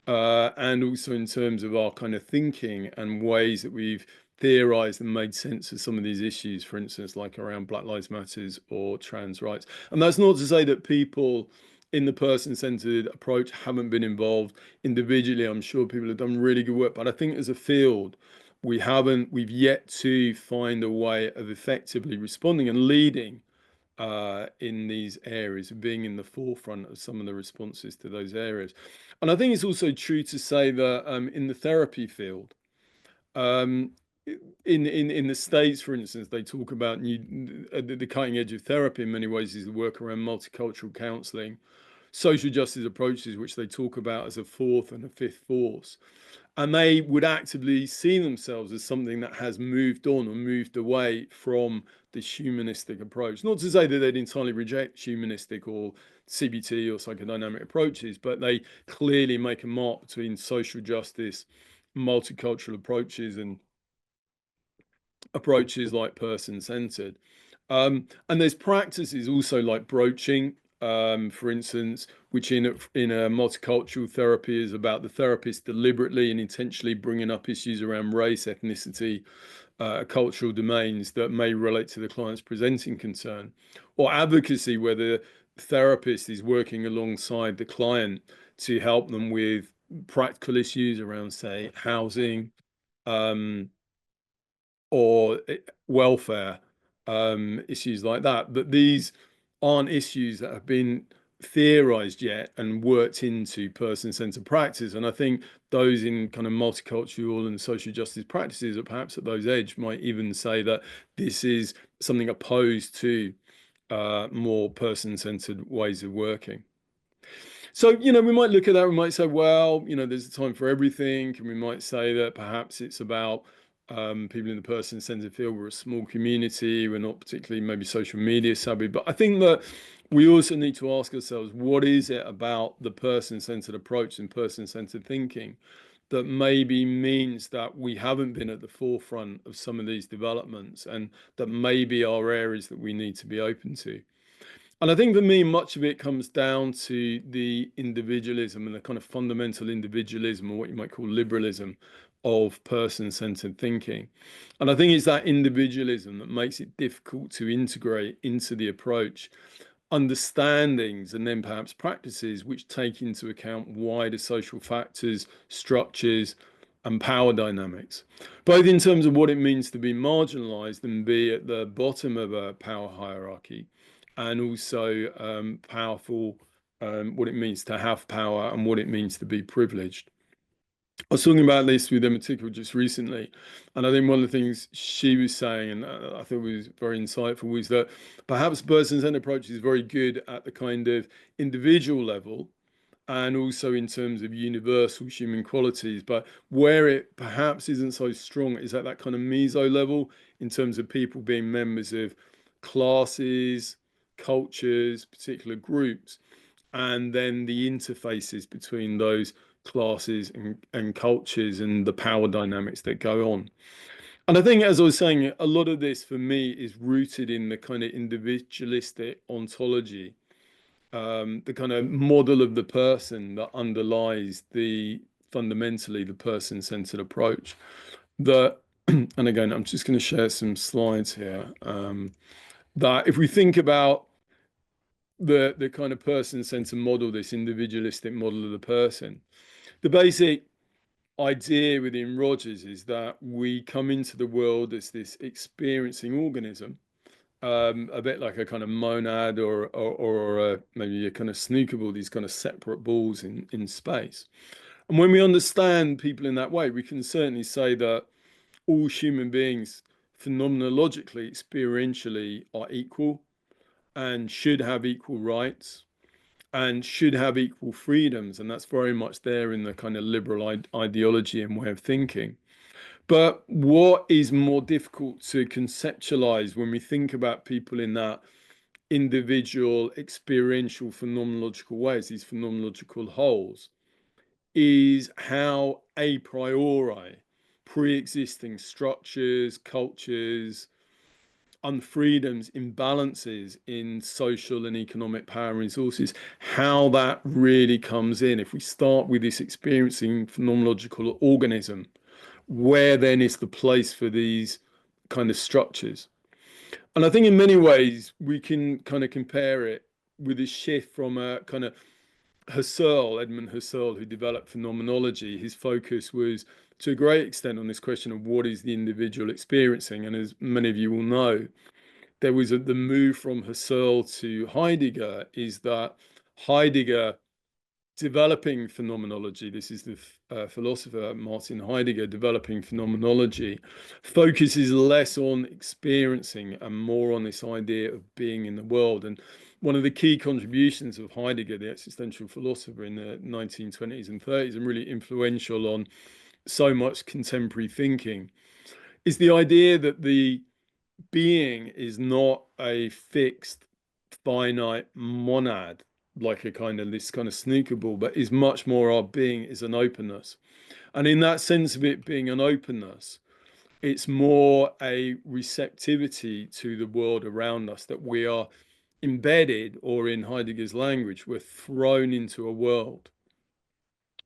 and also in terms of our kind of thinking and ways that we've theorized and made sense of some of these issues, for instance, like around Black Lives Matters or trans rights. And that's not to say that people in the person-centered approach haven't been involved individually. I'm sure people have done really good work, but I think as a field, we've yet to find a way of effectively responding and leading in these areas, being in the forefront of some of the responses to those areas. And I think it's also true to say that in the therapy field, in the States, for instance, they talk about the cutting edge of therapy in many ways is the work around multicultural counseling, social justice approaches, which they talk about as a fourth and a fifth force. And they would actively see themselves as something that has moved on or moved away from this humanistic approach. Not to say that they'd entirely reject humanistic or CBT or psychodynamic approaches, but they clearly make a mark between social justice, multicultural approaches, and approaches like person-centered. And there's practices also like broaching, for instance, which in a multicultural therapy is about the therapist deliberately and intentionally bringing up issues around race, ethnicity, cultural domains that may relate to the client's presenting concern. Or advocacy, where the therapist is working alongside the client to help them with practical issues around, say, housing, or welfare, issues like that. But these aren't issues that have been theorized yet and worked into person-centered practice. And I think those in kind of multicultural and social justice practices, or perhaps at those edge, might even say that this is something opposed to more person-centered ways of working. So, we might look at that, we might say, well, there's a time for everything. And we might say that perhaps it's about people in the person-centered field. We're a small community. We're not particularly maybe social media savvy. But I think that we also need to ask ourselves, what is it about the person-centered approach and person-centered thinking that maybe means that we haven't been at the forefront of some of these developments, and that maybe are areas that we need to be open to? And I think for me, much of it comes down to the individualism and the kind of fundamental individualism, or what you might call liberalism, of person-centered thinking. And I think it's that individualism that makes it difficult to integrate into the approach understandings and then perhaps practices which take into account wider social factors, structures, and power dynamics, both in terms of what it means to be marginalized and be at the bottom of a power hierarchy, and also powerful, what it means to have power and what it means to be privileged. I was talking about this with Emma Tickle just recently, and I think one of the things she was saying, and I thought was very insightful, was that perhaps person-centered approach is very good at the kind of individual level, and also in terms of universal human qualities, but where it perhaps isn't so strong is at that kind of meso level, in terms of people being members of classes, cultures, particular groups, and then the interfaces between those classes and cultures and the power dynamics that go on. And I think, as I was saying, a lot of this for me is rooted in the kind of individualistic ontology, the kind of model of the person that underlies fundamentally the person-centered approach. That, and again, I'm just going to share some slides here, that if we think about the kind of person-centered model, this individualistic model of the person, the basic idea within Rogers is that we come into the world as this experiencing organism, a bit like a kind of monad or maybe a kind of snooker ball, these kind of separate balls in space. And when we understand people in that way, we can certainly say that all human beings phenomenologically, experientially, are equal and should have equal rights and should have equal freedoms. And that's very much there in the kind of liberal ideology and way of thinking. But what is more difficult to conceptualize when we think about people in that individual, experiential, phenomenological ways, these phenomenological wholes, is how a priori pre-existing structures, cultures, unfreedoms, imbalances in social and economic power and resources, how that really comes in. If we start with this experiencing phenomenological organism, where then is the place for these kind of structures? And I think in many ways we can kind of compare it with a shift from a kind of Edmund Husserl, who developed phenomenology. His focus was to a great extent on this question of what is the individual experiencing. And as many of you will know, there was the move from Husserl to Heidegger, is that Heidegger developing phenomenology, this is the philosopher Martin Heidegger developing phenomenology, focuses less on experiencing and more on this idea of being in the world. And one of the key contributions of Heidegger, the existential philosopher in the 1920s and 30s, and really influential on so much contemporary thinking, is the idea that the being is not a fixed, finite monad, like a kind of this kind of snooker ball, but is much more our being is an openness. And in that sense of it being an openness, it's more a receptivity to the world around us, that we are embedded, or in Heidegger's language, we're thrown into a world.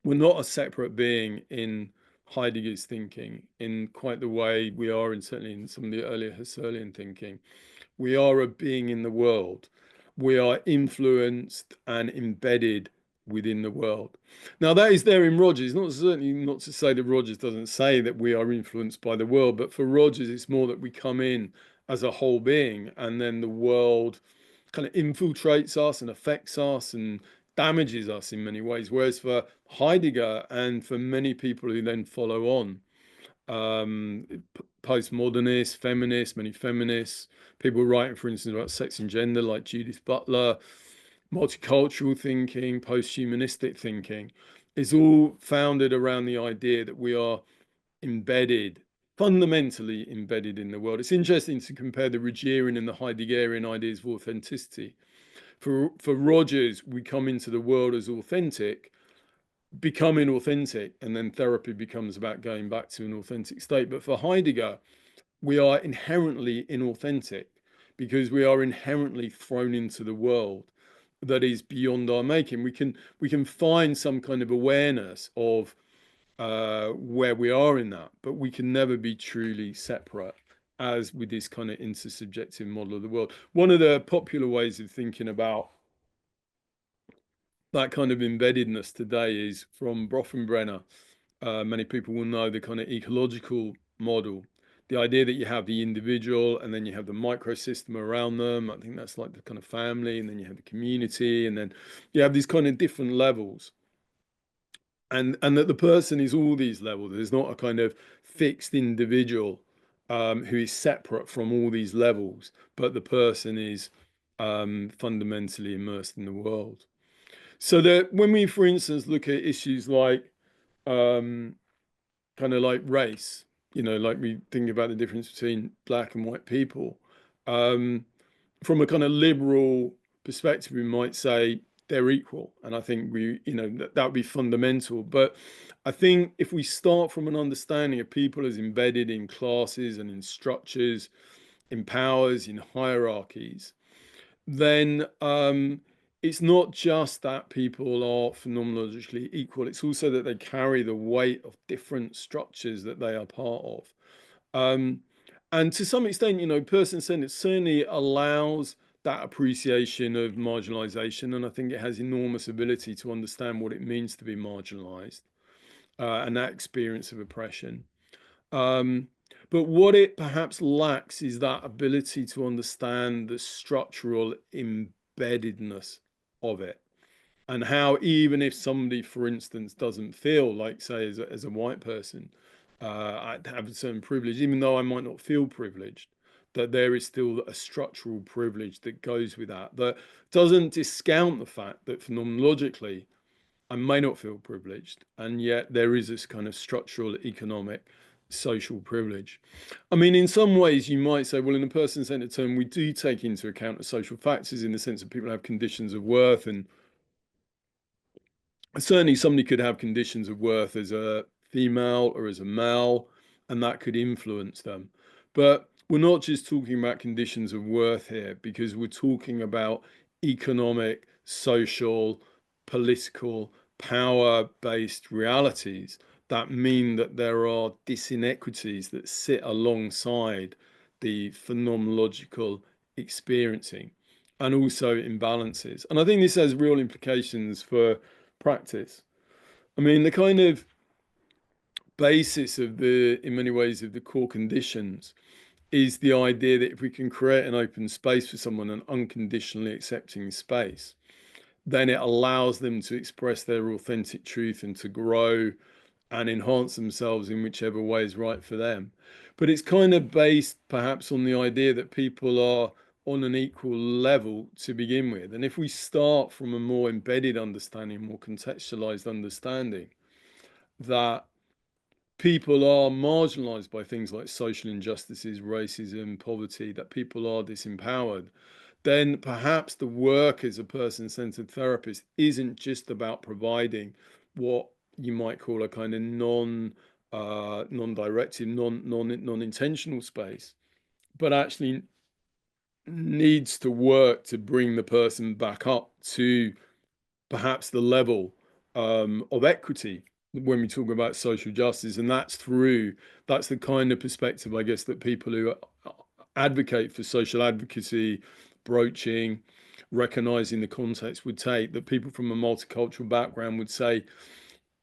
We're not a separate being in Heidegger's thinking in quite the way we are in certainly in some of the earlier Husserlian thinking. We are a being in the world. We are influenced and embedded within the world. Now, that is there in Rogers. Not certainly not to say that Rogers doesn't say that we are influenced by the world, but for Rogers, it's more that we come in as a whole being, and then the world kind of infiltrates us and affects us and damages us in many ways. Whereas for Heidegger and for many people who then follow on, postmodernists, feminists, many feminists, people writing, for instance, about sex and gender, like Judith Butler, multicultural thinking, post-humanistic thinking, is all founded around the idea that we are embedded, fundamentally embedded in the world. It's interesting to compare the Rogerian and the Heideggerian ideas of authenticity. For Rogers, we come into the world as authentic, becoming authentic, and then therapy becomes about going back to an authentic state. But for Heidegger, we are inherently inauthentic because we are inherently thrown into the world that is beyond our making. We can find some kind of awareness of where we are in that, but we can never be truly separate, as with this kind of intersubjective model of the world. One of the popular ways of thinking about that kind of embeddedness today is from Brofenbrenner. Many people will know the kind of ecological model, the idea that you have the individual and then you have the microsystem around them. I think that's like the kind of family, and then you have the community, and then you have these kind of different levels. And that the person is all these levels. There's not a kind of fixed individual who is separate from all these levels, but the person is fundamentally immersed in the world. So that when we, for instance, look at issues like kind of like race, like we think about the difference between black and white people, from a kind of liberal perspective, we might say they're equal. And I think that would be fundamental. But I think if we start from an understanding of people as embedded in classes and in structures, in powers, in hierarchies, then it's not just that people are phenomenologically equal, it's also that they carry the weight of different structures that they are part of. And to some extent, person-centered certainly allows that appreciation of marginalization, and I think it has enormous ability to understand what it means to be marginalized and that experience of oppression. But what it perhaps lacks is that ability to understand the structural embeddedness of it, and how even if somebody, for instance, doesn't feel like, say, as a white person, I have a certain privilege, even though I might not feel privileged, that there is still a structural privilege that goes with that, that doesn't discount the fact that phenomenologically I may not feel privileged, and yet there is this kind of structural, economic, social privilege. I mean, in some ways you might say, well, in a person-centered term, we do take into account the social factors in the sense that people have conditions of worth, and certainly somebody could have conditions of worth as a female or as a male, and that could influence them. But we're not just talking about conditions of worth here, because we're talking about economic, social, political, power-based realities that mean that there are disinequities that sit alongside the phenomenological experiencing, and also imbalances. And I think this has real implications for practice. I mean, the kind of basis of in many ways, of the core conditions is the idea that if we can create an open space for someone, an unconditionally accepting space, then it allows them to express their authentic truth and to grow and enhance themselves in whichever way is right for them. But it's kind of based perhaps on the idea that people are on an equal level to begin with. And if we start from a more embedded understanding, more contextualized understanding, that people are marginalized by things like social injustices, racism, poverty, that people are disempowered, then perhaps the work as a person-centered therapist isn't just about providing what you might call a kind of non-directive, non-intentional space, but actually needs to work to bring the person back up to perhaps the level of equity when we talk about social justice. And that's the kind of perspective, I guess, that people who advocate for social advocacy, broaching, recognizing the context would take, that people from a multicultural background would say,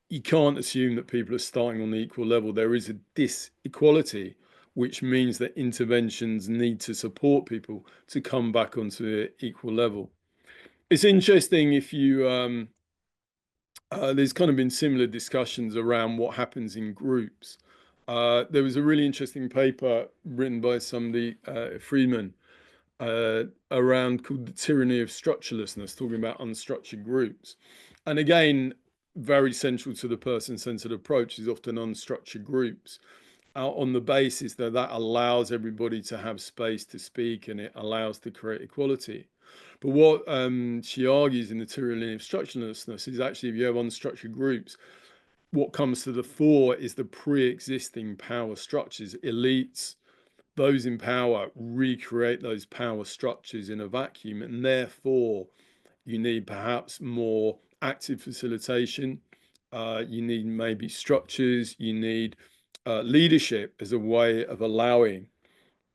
you can't assume that people are starting on the equal level. There is a disequality, which means that interventions need to support people to come back onto the equal level. It's interesting if you, there's kind of been similar discussions around what happens in groups. There was a really interesting paper written by somebody, Friedman, around called The Tyranny of Structurelessness, talking about unstructured groups. And again, very central to the person-centered approach is often unstructured groups, on the basis that that allows everybody to have space to speak and it allows to create equality. But what she argues in The Tyranny of Structurelessness is actually, if you have unstructured groups, what comes to the fore is the pre-existing power structures. Elites, those in power, recreate those power structures in a vacuum, and therefore you need perhaps more active facilitation. You need maybe structures. You need leadership as a way of allowing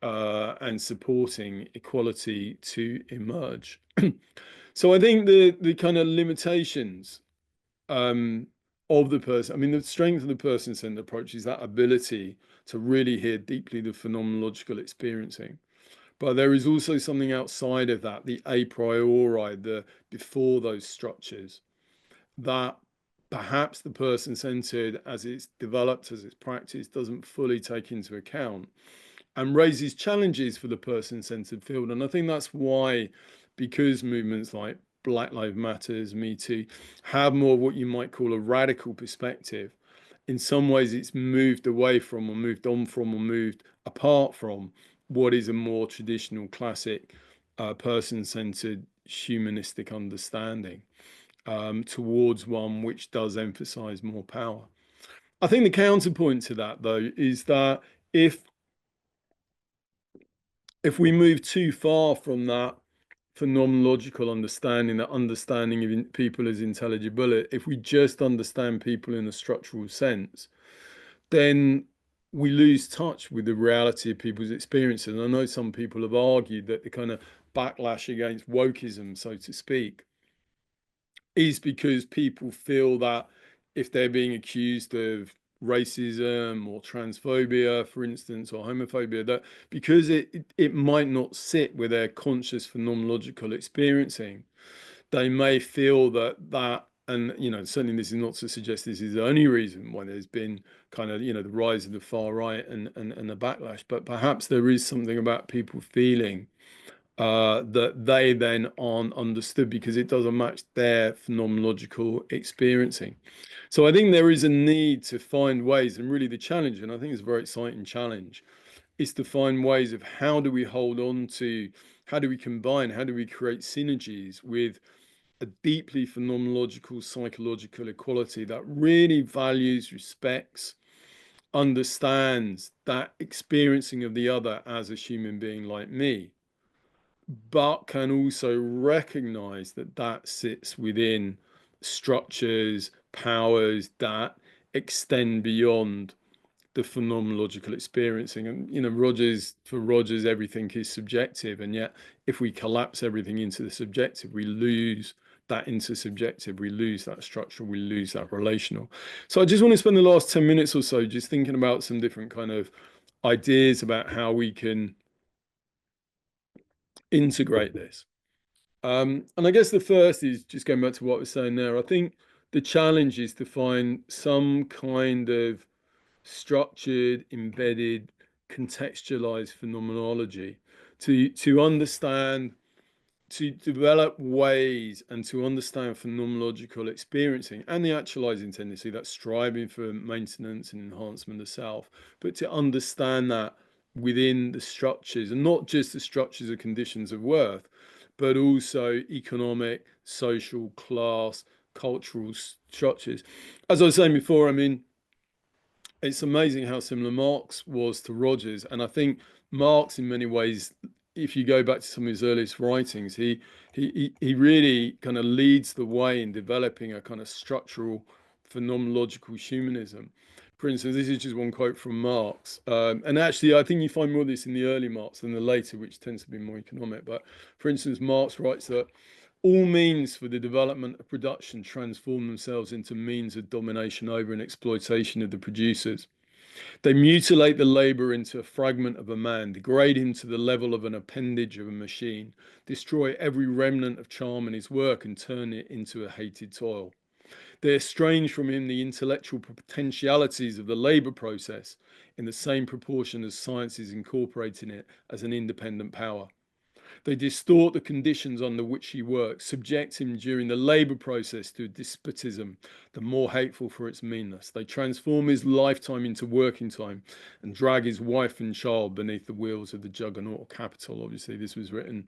and supporting equality to emerge. So I think the kind of limitations of the person, I mean, the strength of the person-centered approach is that ability to really hear deeply the phenomenological experiencing. But there is also something outside of that, the a priori, the before those structures, that perhaps the person-centered, as it's developed, as it's practiced, doesn't fully take into account and raises challenges for the person-centered field. And I think that's why, because movements like Black Lives Matters, Me Too, have more what you might call a radical perspective, in some ways it's moved away from or moved on from or moved apart from what is a more traditional classic person-centered humanistic understanding towards one which does emphasize more power. I think the counterpoint to that, though, is that if we move too far from that phenomenological understanding, that understanding of people as intelligible, if we just understand people in a structural sense, then we lose touch with the reality of people's experiences. And I know some people have argued that the kind of backlash against wokeism, so to speak, is because people feel that if they're being accused of racism or transphobia, for instance, or homophobia, that because it might not sit with their conscious phenomenological experiencing, they may feel that, and certainly this is not to suggest this is the only reason why there's been kind of the rise of the far right and the backlash, but perhaps there is something about people feeling that they then aren't understood because it doesn't match their phenomenological experiencing. So I think there is a need to find ways, and really the challenge, and I think it's a very exciting challenge, is to find ways of how do we hold on to, how do we combine, how do we create synergies with a deeply phenomenological, psychological equality that really values, respects, understands that experiencing of the other as a human being like me, but can also recognize that that sits within structures, powers that extend beyond the phenomenological experiencing. And for Rogers everything is subjective, and yet if we collapse everything into the subjective, we lose that intersubjective, we lose that structure, we lose that relational. So I just want to spend the last 10 minutes or so just thinking about some different kind of ideas about how we can integrate this. And I guess the first is just going back to what I was saying there. I think the challenge is to find some kind of structured, embedded, contextualized phenomenology to understand, to develop ways and to understand phenomenological experiencing and the actualizing tendency, that's striving for maintenance and enhancement of self, but to understand that within the structures, and not just the structures of conditions of worth, but also economic, social, class, cultural structures. As I was saying before, I mean, it's amazing how similar Marx was to Rogers. And I think Marx, in many ways, if you go back to some of his earliest writings, he really kind of leads the way in developing a kind of structural phenomenological humanism. for instance, this is just one quote from Marx. And actually, I think you find more of this in the early Marx than the later, which tends to be more economic. But for instance, Marx writes that all means for the development of production transform themselves into means of domination over and exploitation of the producers. They mutilate the labourer into a fragment of a man, degrade him to the level of an appendage of a machine, destroy every remnant of charm in his work and turn it into a hated toil. They estrange from him the intellectual potentialities of the labour process in the same proportion as science is incorporating it as an independent power. They distort the conditions under which he works, subject him during the labour process to despotism, the more hateful for its meanness. They transform his lifetime into working time and drag his wife and child beneath the wheels of the juggernaut capital. Obviously, this was written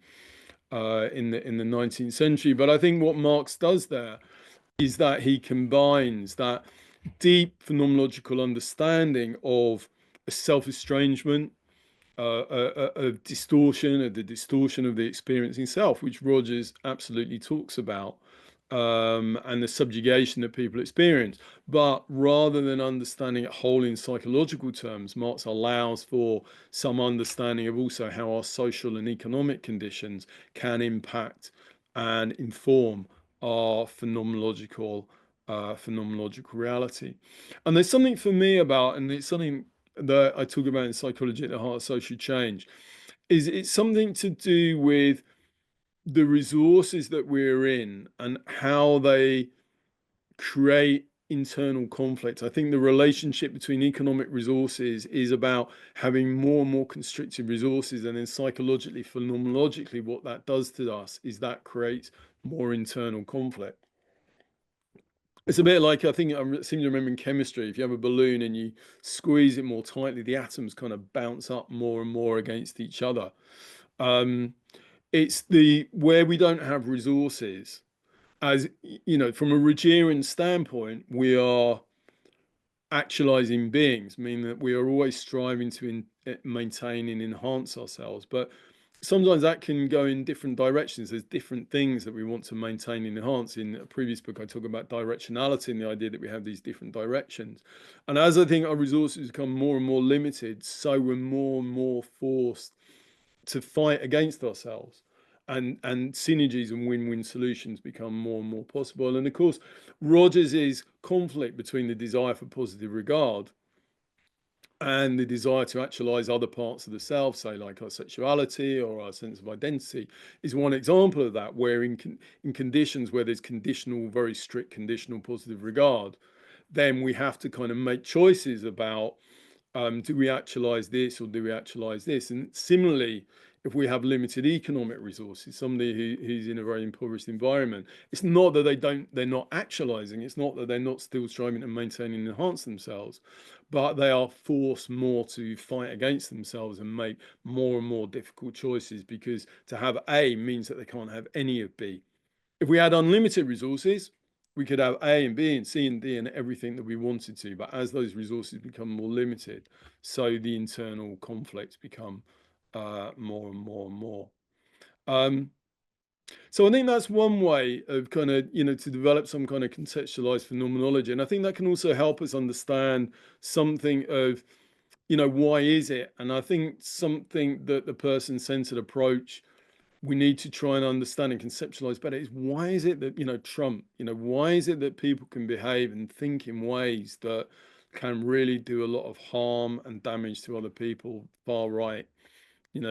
in the 19th century. But I think what Marx does there is that he combines that deep phenomenological understanding of a self-estrangement, a distortion, the distortion of the experiencing self, which Rogers absolutely talks about, and the subjugation that people experience. But rather than understanding it whole in psychological terms, Marx allows for some understanding of also how our social and economic conditions can impact and inform our phenomenological reality. And there's something for me about, and it's something that I talk about in Psychology at the Heart of Social Change, is it's something to do with the resources that we're in and how they create internal conflict. I think the relationship between economic resources is about having more and more constricted resources, and then psychologically, phenomenologically, what that does to us is that creates more internal conflict. It's a bit like, I think I seem to remember in chemistry, if you have a balloon and you squeeze it more tightly, the atoms kind of bounce up more and more against each other. It's where we don't have resources, as you know, from a Rogerian standpoint, we are actualizing beings, meaning that we are always striving to maintain and enhance ourselves. But sometimes that can go in different directions. There's different things that we want to maintain and enhance. In a previous book, I talk about directionality and the idea that we have these different directions. And as I think our resources become more and more limited, so we're more and more forced to fight against ourselves. And synergies and win-win solutions become more and more possible. And of course, Rogers's conflict between the desire for positive regard and the desire to actualize other parts of the self, say like our sexuality or our sense of identity, is one example of that, where in conditions where there's conditional, very strict conditional positive regard, then we have to kind of make choices about, do we actualize this or do we actualize this? And similarly, if we have limited economic resources, somebody who's in a very impoverished environment, it's not that they're not actualizing, it's not that they're not still striving to maintain and enhance themselves, but they are forced more to fight against themselves and make more and more difficult choices, because to have A means that they can't have any of B. If we had unlimited resources, we could have A and B and C and D and everything that we wanted to. But as those resources become more limited, so the internal conflicts become more and more and more. So I think that's one way of kind of, to develop some kind of contextualized phenomenology. And I think that can also help us understand something of, why is it? And I think something that the person-centered approach we need to try and understand and conceptualize better is, why is it that, Trump, why is it that people can behave and think in ways that can really do a lot of harm and damage to other people? Far right,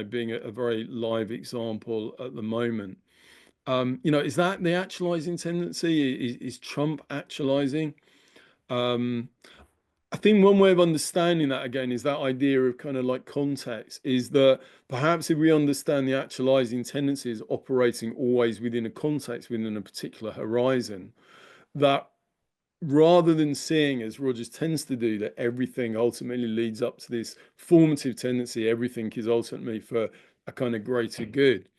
being a very live example at the moment. Is that the actualizing tendency? Is Trump actualizing? I think one way of understanding that, again, is that idea of kind of like context, is that perhaps if we understand the actualizing tendencies operating always within a context, within a particular horizon, that rather than seeing, as Rogers tends to do, that everything ultimately leads up to this formative tendency, everything is ultimately for a kind of greater good,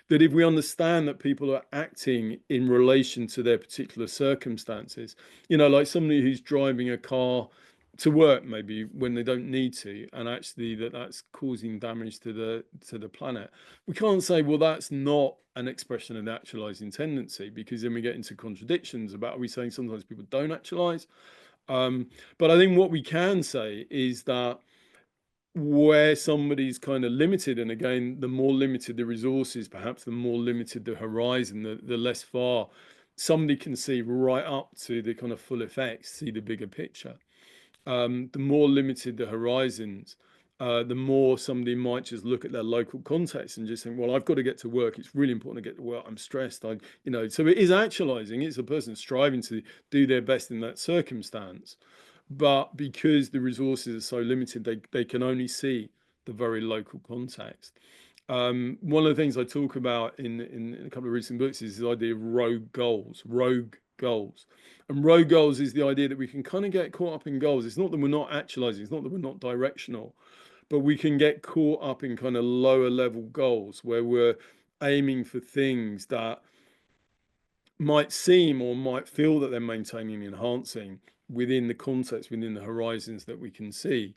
that if we understand that people are acting in relation to their particular circumstances, like somebody who's driving a car to work maybe when they don't need to, and actually that's causing damage to the planet, we can't say, well, that's not an expression of the actualizing tendency, because then we get into contradictions about, are we saying sometimes people don't actualize? But I think what we can say is that where somebody's kind of limited, and again, the more limited the resources, perhaps the more limited the horizon, the less far somebody can see right up to the kind of full effects, see the bigger picture. The more limited the horizons, the more somebody might just look at their local context and just think, well, I've got to get to work. It's really important to get to work. I'm stressed. So it is actualizing. It's a person striving to do their best in that circumstance. But because the resources are so limited, they can only see the very local context. One of the things I talk about in a couple of recent books is the idea of rogue goals. And rogue goals is the idea that we can kind of get caught up in goals. It's not that we're not actualizing, it's not that we're not directional, but we can get caught up in kind of lower level goals where we're aiming for things that might seem or might feel that they're maintaining and enhancing within the context, within the horizons that we can see.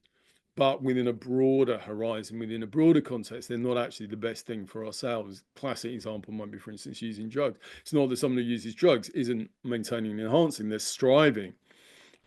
But within a broader horizon, within a broader context, they're not actually the best thing for ourselves. Classic example might be, for instance, using drugs. It's not that someone who uses drugs isn't maintaining and enhancing, they're striving.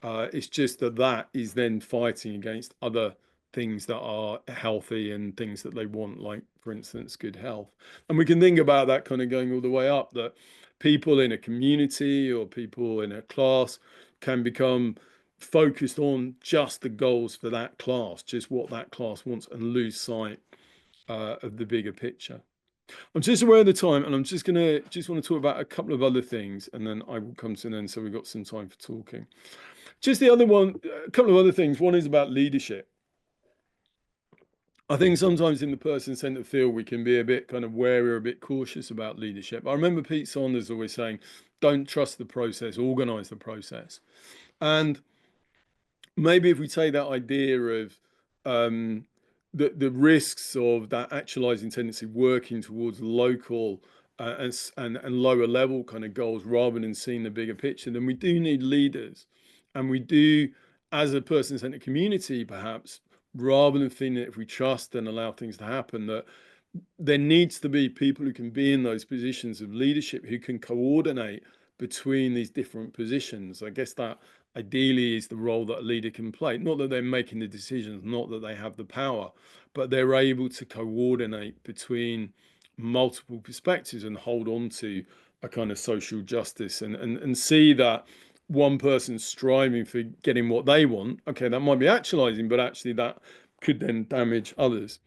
It's just that is then fighting against other things that are healthy and things that they want, like, for instance, good health. And we can think about that kind of going all the way up, that people in a community or people in a class can become focused on just the goals for that class, just what that class wants, and lose sight of the bigger picture. I'm just aware of the time, and I'm just want to talk about a couple of other things, and then I will come to an end, so we've got some time for talking. Just a couple of other things. One is about leadership. I think sometimes in the person-centered field, we can be a bit kind of wary or a bit cautious about leadership. I remember Pete Saunders always saying, don't trust the process, organize the process. And maybe if we take that idea of the risks of that actualizing tendency working towards local and lower level kind of goals rather than seeing the bigger picture, then we do need leaders. And we do, as a person-centered community, perhaps, rather than feeling that if we trust and allow things to happen, that there needs to be people who can be in those positions of leadership, who can coordinate between these different positions. I guess that ideally is the role that a leader can play. Not that they're making the decisions, not that they have the power, but they're able to coordinate between multiple perspectives and hold on to a kind of social justice and see that one person striving for getting what they want, okay, that might be actualizing, but actually that could then damage others.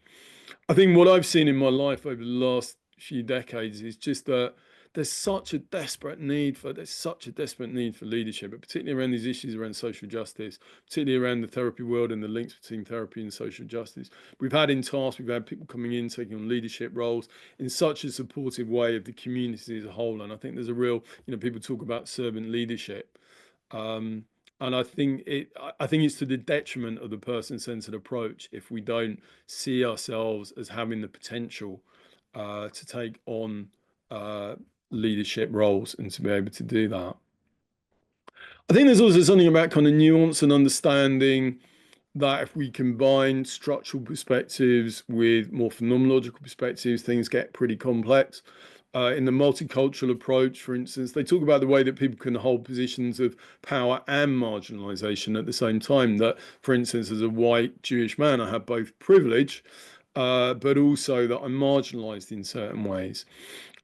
I think what I've seen in my life over the last few decades is just that there's such a desperate need for leadership, but particularly around these issues around social justice, particularly around the therapy world and the links between therapy and social justice. We've had people coming in, taking on leadership roles in such a supportive way of the community as a whole. And I think there's a real, people talk about servant leadership. And I think it's to the detriment of the person-centered approach if we don't see ourselves as having the potential to take on leadership roles and to be able to do that. I think there's also something about kind of nuance and understanding that if we combine structural perspectives with more phenomenological perspectives, things get pretty complex. In the multicultural approach, for instance, they talk about the way that people can hold positions of power and marginalization at the same time. That, for instance, as a white Jewish man, I have both privilege, but also that I'm marginalized in certain ways.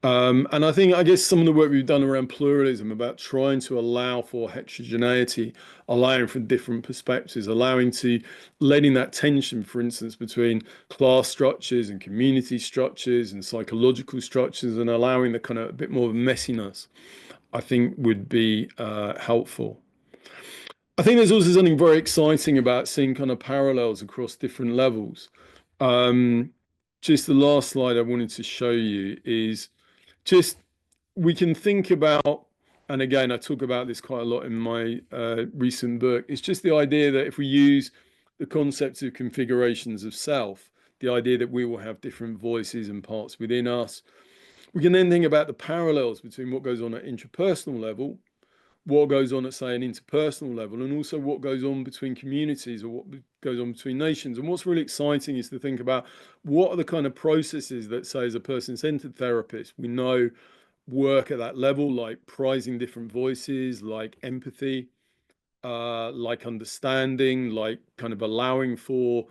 And I guess some of the work we've done around pluralism, about trying to allow for heterogeneity, allowing for different perspectives, letting that tension, for instance, between class structures and community structures and psychological structures, and allowing the kind of a bit more of messiness, I think would be helpful. I think there's also something very exciting about seeing kind of parallels across different levels. Just the last slide I wanted to show you is just, we can think about, and again, I talk about this quite a lot in my recent book, it's just the idea that if we use the concept of configurations of self, the idea that we will have different voices and parts within us, we can then think about the parallels between what goes on at intrapersonal level, what goes on at, say, an interpersonal level, and also what goes on between communities or what goes on between nations. And what's really exciting is to think about what are the kind of processes that, say, as a person-centered therapist, we know work at that level, like prizing different voices, like empathy, like understanding, like kind of allowing for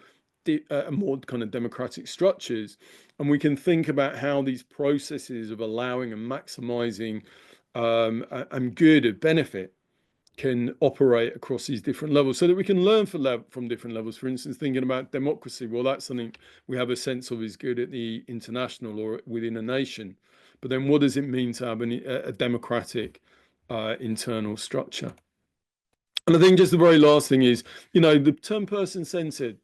more kind of democratic structures. And we can think about how these processes of allowing and maximizing and good of benefit can operate across these different levels, so that we can learn from different levels. For instance, thinking about democracy, well, that's something we have a sense of is good at the international or within a nation. But then what does it mean to have a democratic internal structure? And I think just the very last thing is, the term person-centered,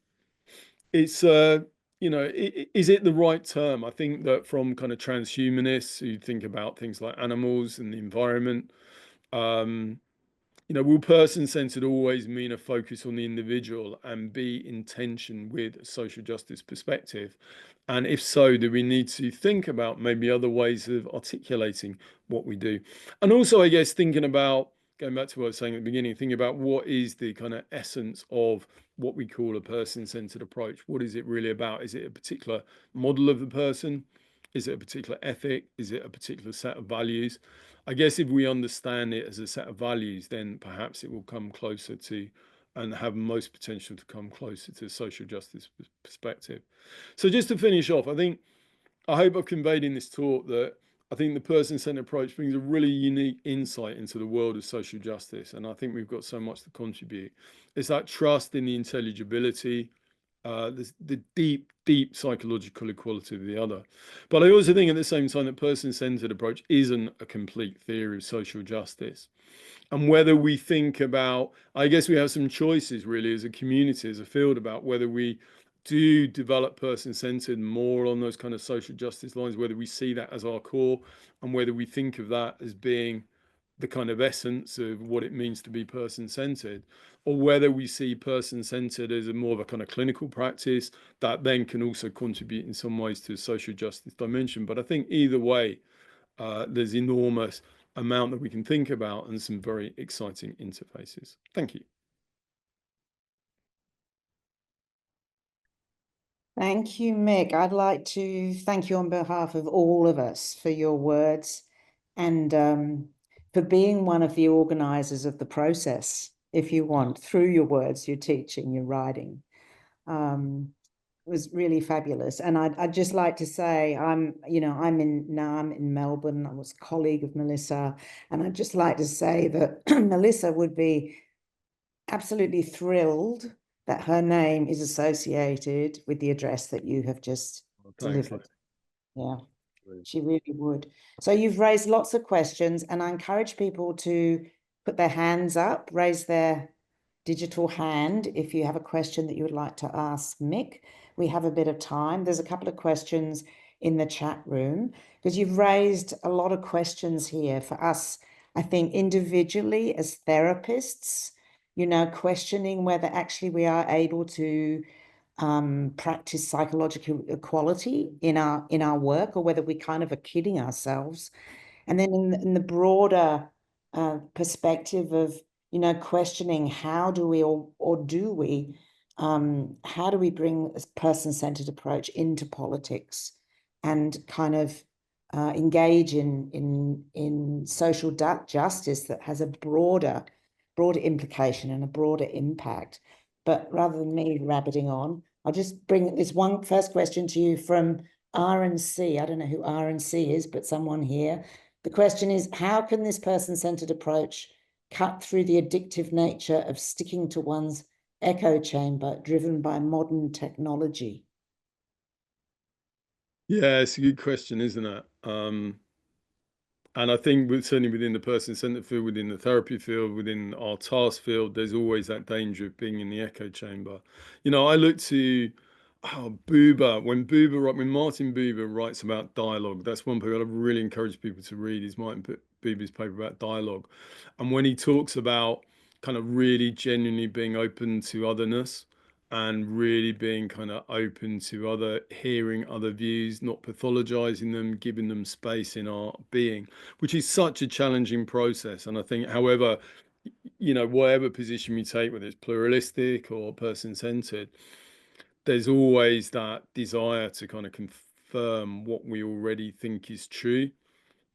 it's, is it the right term? I think that from kind of transhumanists who think about things like animals and the environment, will person-centered always mean a focus on the individual and be in tension with a social justice perspective? And if so, do we need to think about maybe other ways of articulating what we do? And also, I guess, thinking about, going back to what I was saying at the beginning, thinking about what is the kind of essence of what we call a person-centered approach. What is it really about? Is it a particular model of the person? Is it a particular ethic? Is it a particular set of values? I guess if we understand it as a set of values, then perhaps it will come closer to and have most potential to come closer to social justice perspective. So just to finish off, I hope I've conveyed in this talk that I think the person-centered approach brings a really unique insight into the world of social justice. And I think we've got so much to contribute. It's that trust in the intelligibility, the deep psychological equality of the other. But I also think at the same time that person-centered approach isn't a complete theory of social justice. And whether we think about, I guess we have some choices really as a community, as a field, about whether we do develop person-centered more on those kind of social justice lines, whether we see that as our core, and whether we think of that as being the kind of essence of what it means to be person-centered, or whether we see person-centered as a more of a kind of clinical practice that then can also contribute in some ways to the social justice dimension. But I think either way, there's enormous amount that we can think about and some very exciting interfaces. Thank you. Thank you, Mick. I'd like to thank you on behalf of all of us for your words and for being one of the organizers of the process, if you want, through your words, your teaching, your writing. It was really fabulous. And I'd just like to say, I'm in Melbourne. I was a colleague of Melissa. And I'd just like to say that Melissa would be absolutely thrilled that her name is associated with the address that you have just delivered. Yeah, she really would. So you've raised lots of questions, and I encourage people to put their hands up, raise their digital hand if you have a question that you would like to ask Mick. We have a bit of time. There's a couple of questions in the chat room, because you've raised a lot of questions here for us, I think, individually as therapists, questioning whether actually we are able to practice psychological equality in our work, or whether we kind of are kidding ourselves. And then in the broader perspective of, questioning how do we how do we bring a person-centered approach into politics and kind of engage in social justice that has a broader implication and a broader impact. But rather than me rabbiting on, I'll just bring this one first question to you from R&C. I don't know who R&C is, but someone here. The question is, how can this person-centered approach cut through the addictive nature of sticking to one's echo chamber driven by modern technology? Yeah, it's a good question, isn't it? And I think certainly within the person-centered field, within the therapy field, within our task field, there's always that danger of being in the echo chamber. I look to Buber. When Martin Buber writes about dialogue, that's one paper I've really encouraged people to read, is Martin Buber's paper about dialogue. And when he talks about kind of really genuinely being open to otherness, and really being kind of open to hearing other views, not pathologizing them, giving them space in our being, which is such a challenging process. And I think, however, whatever position we take, whether it's pluralistic or person-centered, there's always that desire to kind of confirm what we already think is true.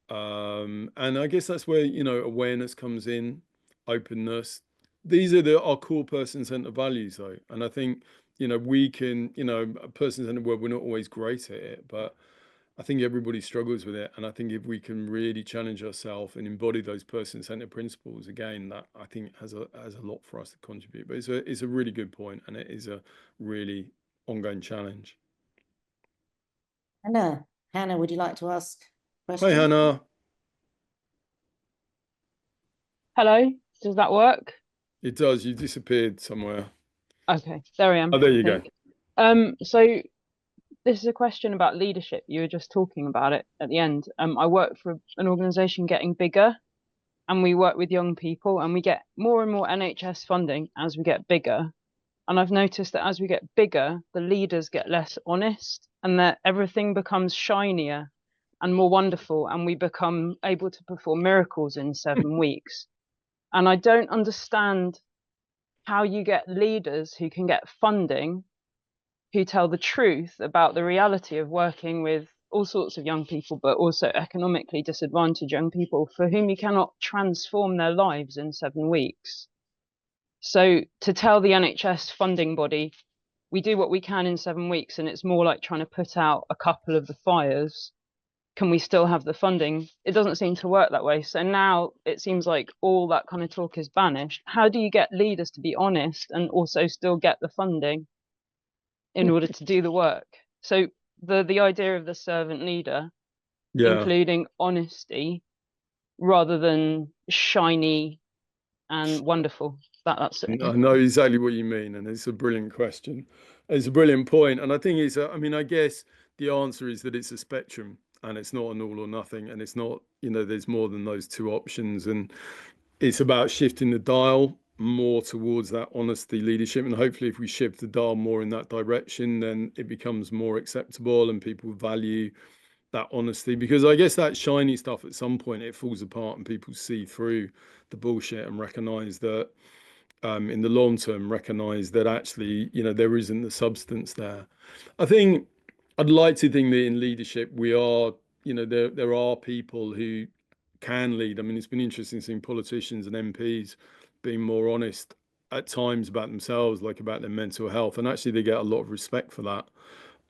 And I guess that's where, awareness comes in, openness, these are our core person-centered values, though. And I think, you know, we can, you know, a person-centered world, we're not always great at it, but I think everybody struggles with it. And I think if we can really challenge ourselves and embody those person-centered principles, again, that I think has a lot for us to contribute. But it's a really good point, and it is a really ongoing challenge. Hannah, would you like to ask a Hi, question? Hannah. Hello, does that work? It does. You disappeared somewhere. Okay, there I am. Oh, there you go. So this is a question about leadership. You were just talking about it at the end. I work for an organization getting bigger, and we work with young people, and we get more and more NHS funding as we get bigger. And I've noticed that as we get bigger, the leaders get less honest, and that everything becomes shinier and more wonderful, and we become able to perform miracles in 7 weeks. And I don't understand how you get leaders who can get funding, who tell the truth about the reality of working with all sorts of young people, but also economically disadvantaged young people for whom you cannot transform their lives in 7 weeks. So to tell the NHS funding body, we do what we can in 7 weeks, and it's more like trying to put out a couple of the fires, can we still have the funding? It doesn't seem to work that way. So now it seems like all that kind of talk is banished. How do you get leaders to be honest and also still get the funding in order to do the work? So the idea of the servant leader, including honesty rather than shiny and wonderful. That's it. I know exactly what you mean, and it's a brilliant question. It's a brilliant point, and I think it's I mean, I guess the answer is that it's a spectrum, and it's not an all or nothing, and it's not, you know, there's more than those two options, and it's about shifting the dial more towards that honesty leadership, and hopefully if we shift the dial more in that direction, then it becomes more acceptable and people value that honesty, because I guess that shiny stuff at some point it falls apart and people see through the bullshit and recognize that in the long term, recognize that actually, you know, there isn't the substance there. I think I'd like to think that in leadership we are, you know, there are people who can lead. I mean, it's been interesting seeing politicians and MPs being more honest at times about themselves, like about their mental health, and actually they get a lot of respect for that.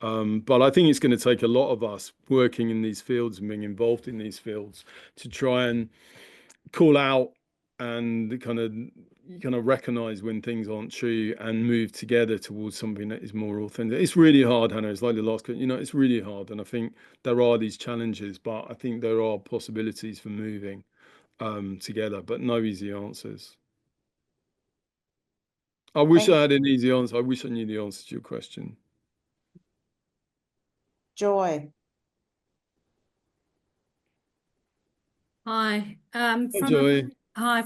But I think it's going to take a lot of us working in these fields and being involved in these fields to try and call out and kind of recognize when things aren't true and move together towards something that is more authentic. It's really hard, Hannah. It's like the last, you know, it's really hard. And I think there are these challenges, but I think there are possibilities for moving together, but no easy answers. I wish I had an easy answer. I wish I knew the answer to your question. Joy. Hi. Hi, Joy.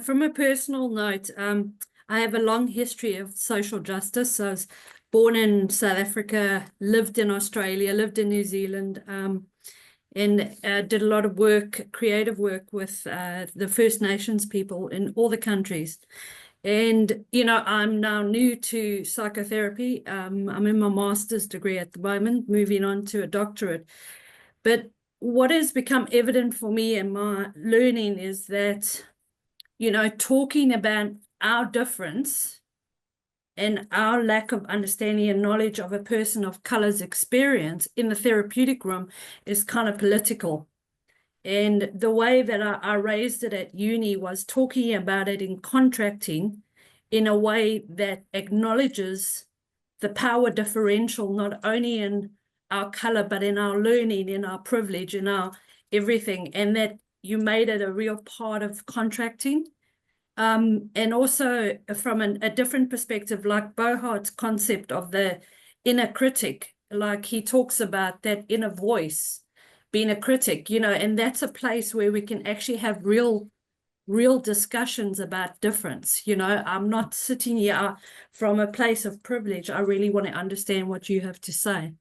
From a personal note, I have a long history of social justice. I was born in South Africa, lived in Australia, lived in New Zealand, and did a lot of work, creative work with the First Nations people in all the countries. And, you know, I'm now new to psychotherapy. I'm in my master's degree at the moment, moving on to a doctorate. But what has become evident for me in my learning is that, you know, talking about our difference and our lack of understanding and knowledge of a person of color's experience in the therapeutic room is kind of political. And the way that I raised it at uni was talking about it in contracting in a way that acknowledges the power differential, not only in our color, but in our learning, in our privilege, in our everything, and that you made it a real part of contracting. And also from a different perspective, like Bohart's concept of the inner critic, like he talks about that inner voice, being a critic, you know, and that's a place where we can actually have real discussions about difference. You know, I'm not sitting here from a place of privilege. I really want to understand what you have to say.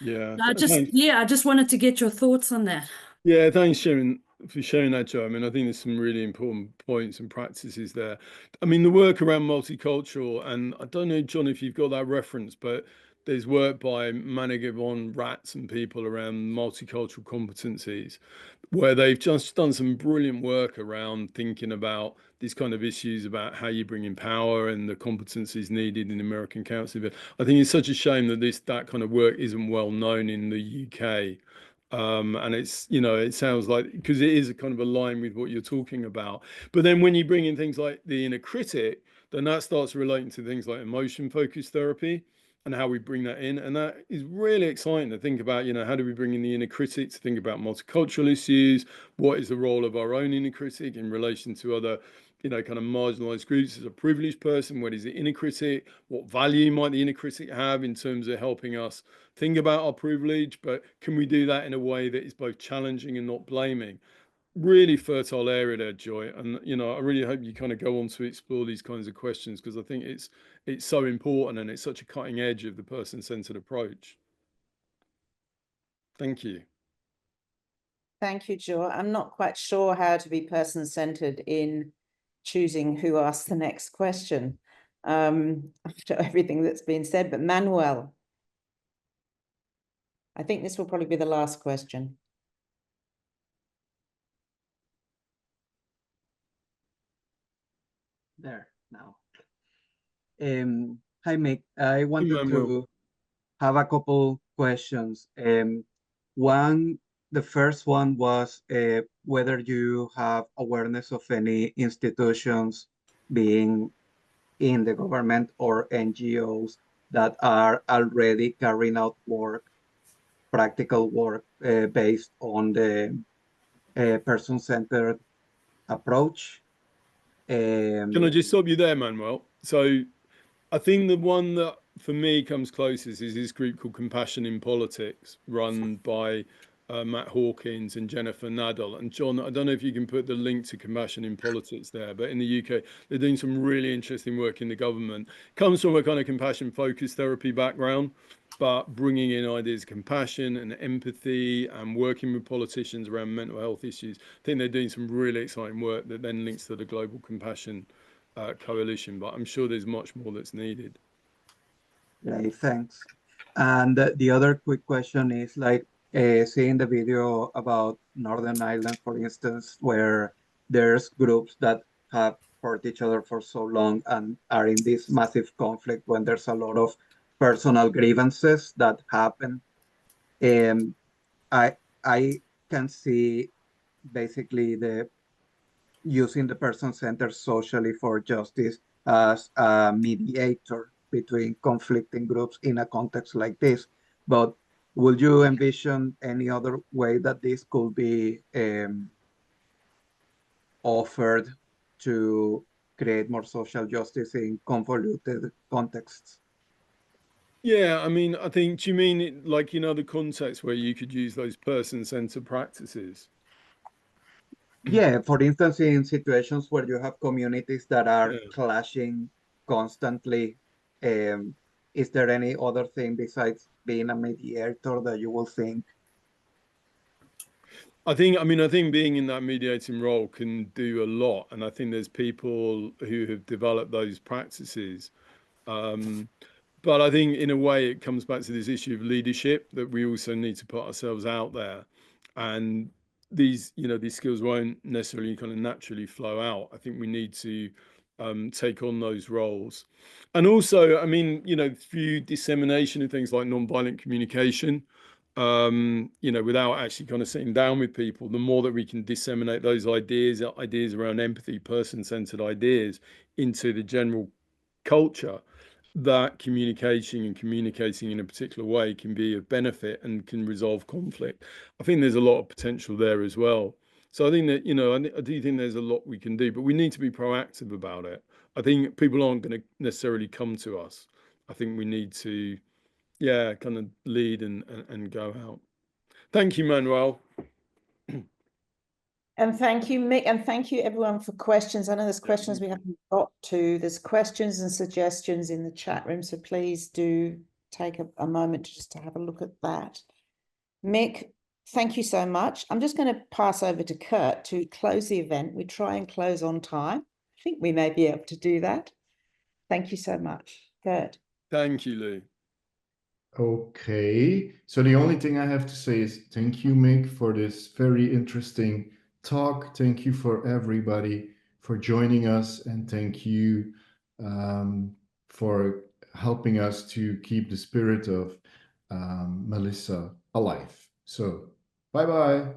Yeah. I just wanted to get your thoughts on that. Yeah, thanks, Sharon, for sharing that, Joe. I mean, I think there's some really important points and practices there. I mean, the work around multicultural, and I don't know, John, if you've got that reference, but there's work by Managabon Rats and people around multicultural competencies, where they've just done some brilliant work around thinking about these kind of issues about how you bring in power and the competencies needed in American Council. I think it's such a shame that that kind of work isn't well known in the UK. And it's, it sounds like, because it is a kind of a line with what you're talking about. But then when you bring in things like the inner critic, then that starts relating to things like emotion focused therapy and how we bring that in. And that is really exciting to think about, how do we bring in the inner critic to think about multicultural issues? What is the role of our own inner critic in relation to other, kind of marginalized groups? As a privileged person, what is the inner critic? What value might the inner critic have in terms of helping us think about our privilege? But can we do that in a way that is both challenging and not blaming? Really fertile area there, Joy. And, I really hope you kind of go on to explore these kinds of questions, because I think it's so important and it's such a cutting edge of the person-centered approach. Thank you. Thank you, Joy. I'm not quite sure how to be person-centered in choosing who asks the next question after everything that's been said, but Manuel, I think this will probably be the last question. There now. Hi, Mick. I wanted to have a couple questions. The first one was whether you have awareness of any institutions, being in the government or NGOs, that are already carrying out work, practical work, based on the person-centered approach. Can I just stop you there, Manuel? So I think the one that for me comes closest is this group called Compassion in Politics, run by Matt Hawkins and Jennifer Nadal. And John, I don't know if you can put the link to Compassion in Politics there, but in the UK, they're doing some really interesting work in the government. Comes from a kind of compassion-focused therapy background, but bringing in ideas of compassion and empathy and working with politicians around mental health issues. I think they're doing some really exciting work that then links to the Global Compassion Coalition, but I'm sure there's much more that's needed. Okay, thanks. And the other quick question is, like, seeing the video about Northern Ireland, for instance, where there's groups that have hurt each other for so long and are in this massive conflict when there's a lot of personal grievances that happen. I can see basically using the person-centered socially for justice as a mediator between conflicting groups in a context like this. But would you envision any other way that this could be offered to create more social justice in convoluted contexts? Yeah, I mean, I think, do you mean it like in other contexts where you could use those person-centered practices? Yeah, for instance, in situations where you have communities that are clashing constantly, is there any other thing besides being a mediator that you will think? I think being in that mediating role can do a lot. And I think there's people who have developed those practices. But I think in a way it comes back to this issue of leadership, that we also need to put ourselves out there. And these skills won't necessarily kind of naturally flow out. I think we need to take on those roles. And also, through dissemination of things like nonviolent communication, without actually kind of sitting down with people, the more that we can disseminate those ideas around empathy, person-centered ideas into the general culture, that communicating in a particular way can be of benefit and can resolve conflict. I think there's a lot of potential there as well. So I think that, I do think there's a lot we can do, but we need to be proactive about it. I think people aren't going to necessarily come to us. I think we need to, kind of lead and go out. Thank you, Manuel. And thank you, Mick, and thank you everyone for questions. I know there's questions we haven't got to. There's questions and suggestions in the chat room, so please do take a moment just to have a look at that. Mick, thank you so much. I'm just going to pass over to Kurt to close the event. We try and close on time. I think we may be able to do that. Thank you so much, Kurt. Thank you, Lou. Okay, so the only thing I have to say is thank you, Mick, for this very interesting talk. Thank you for everybody for joining us, and thank you for helping us to keep the spirit of Melissa alive. So, bye-bye.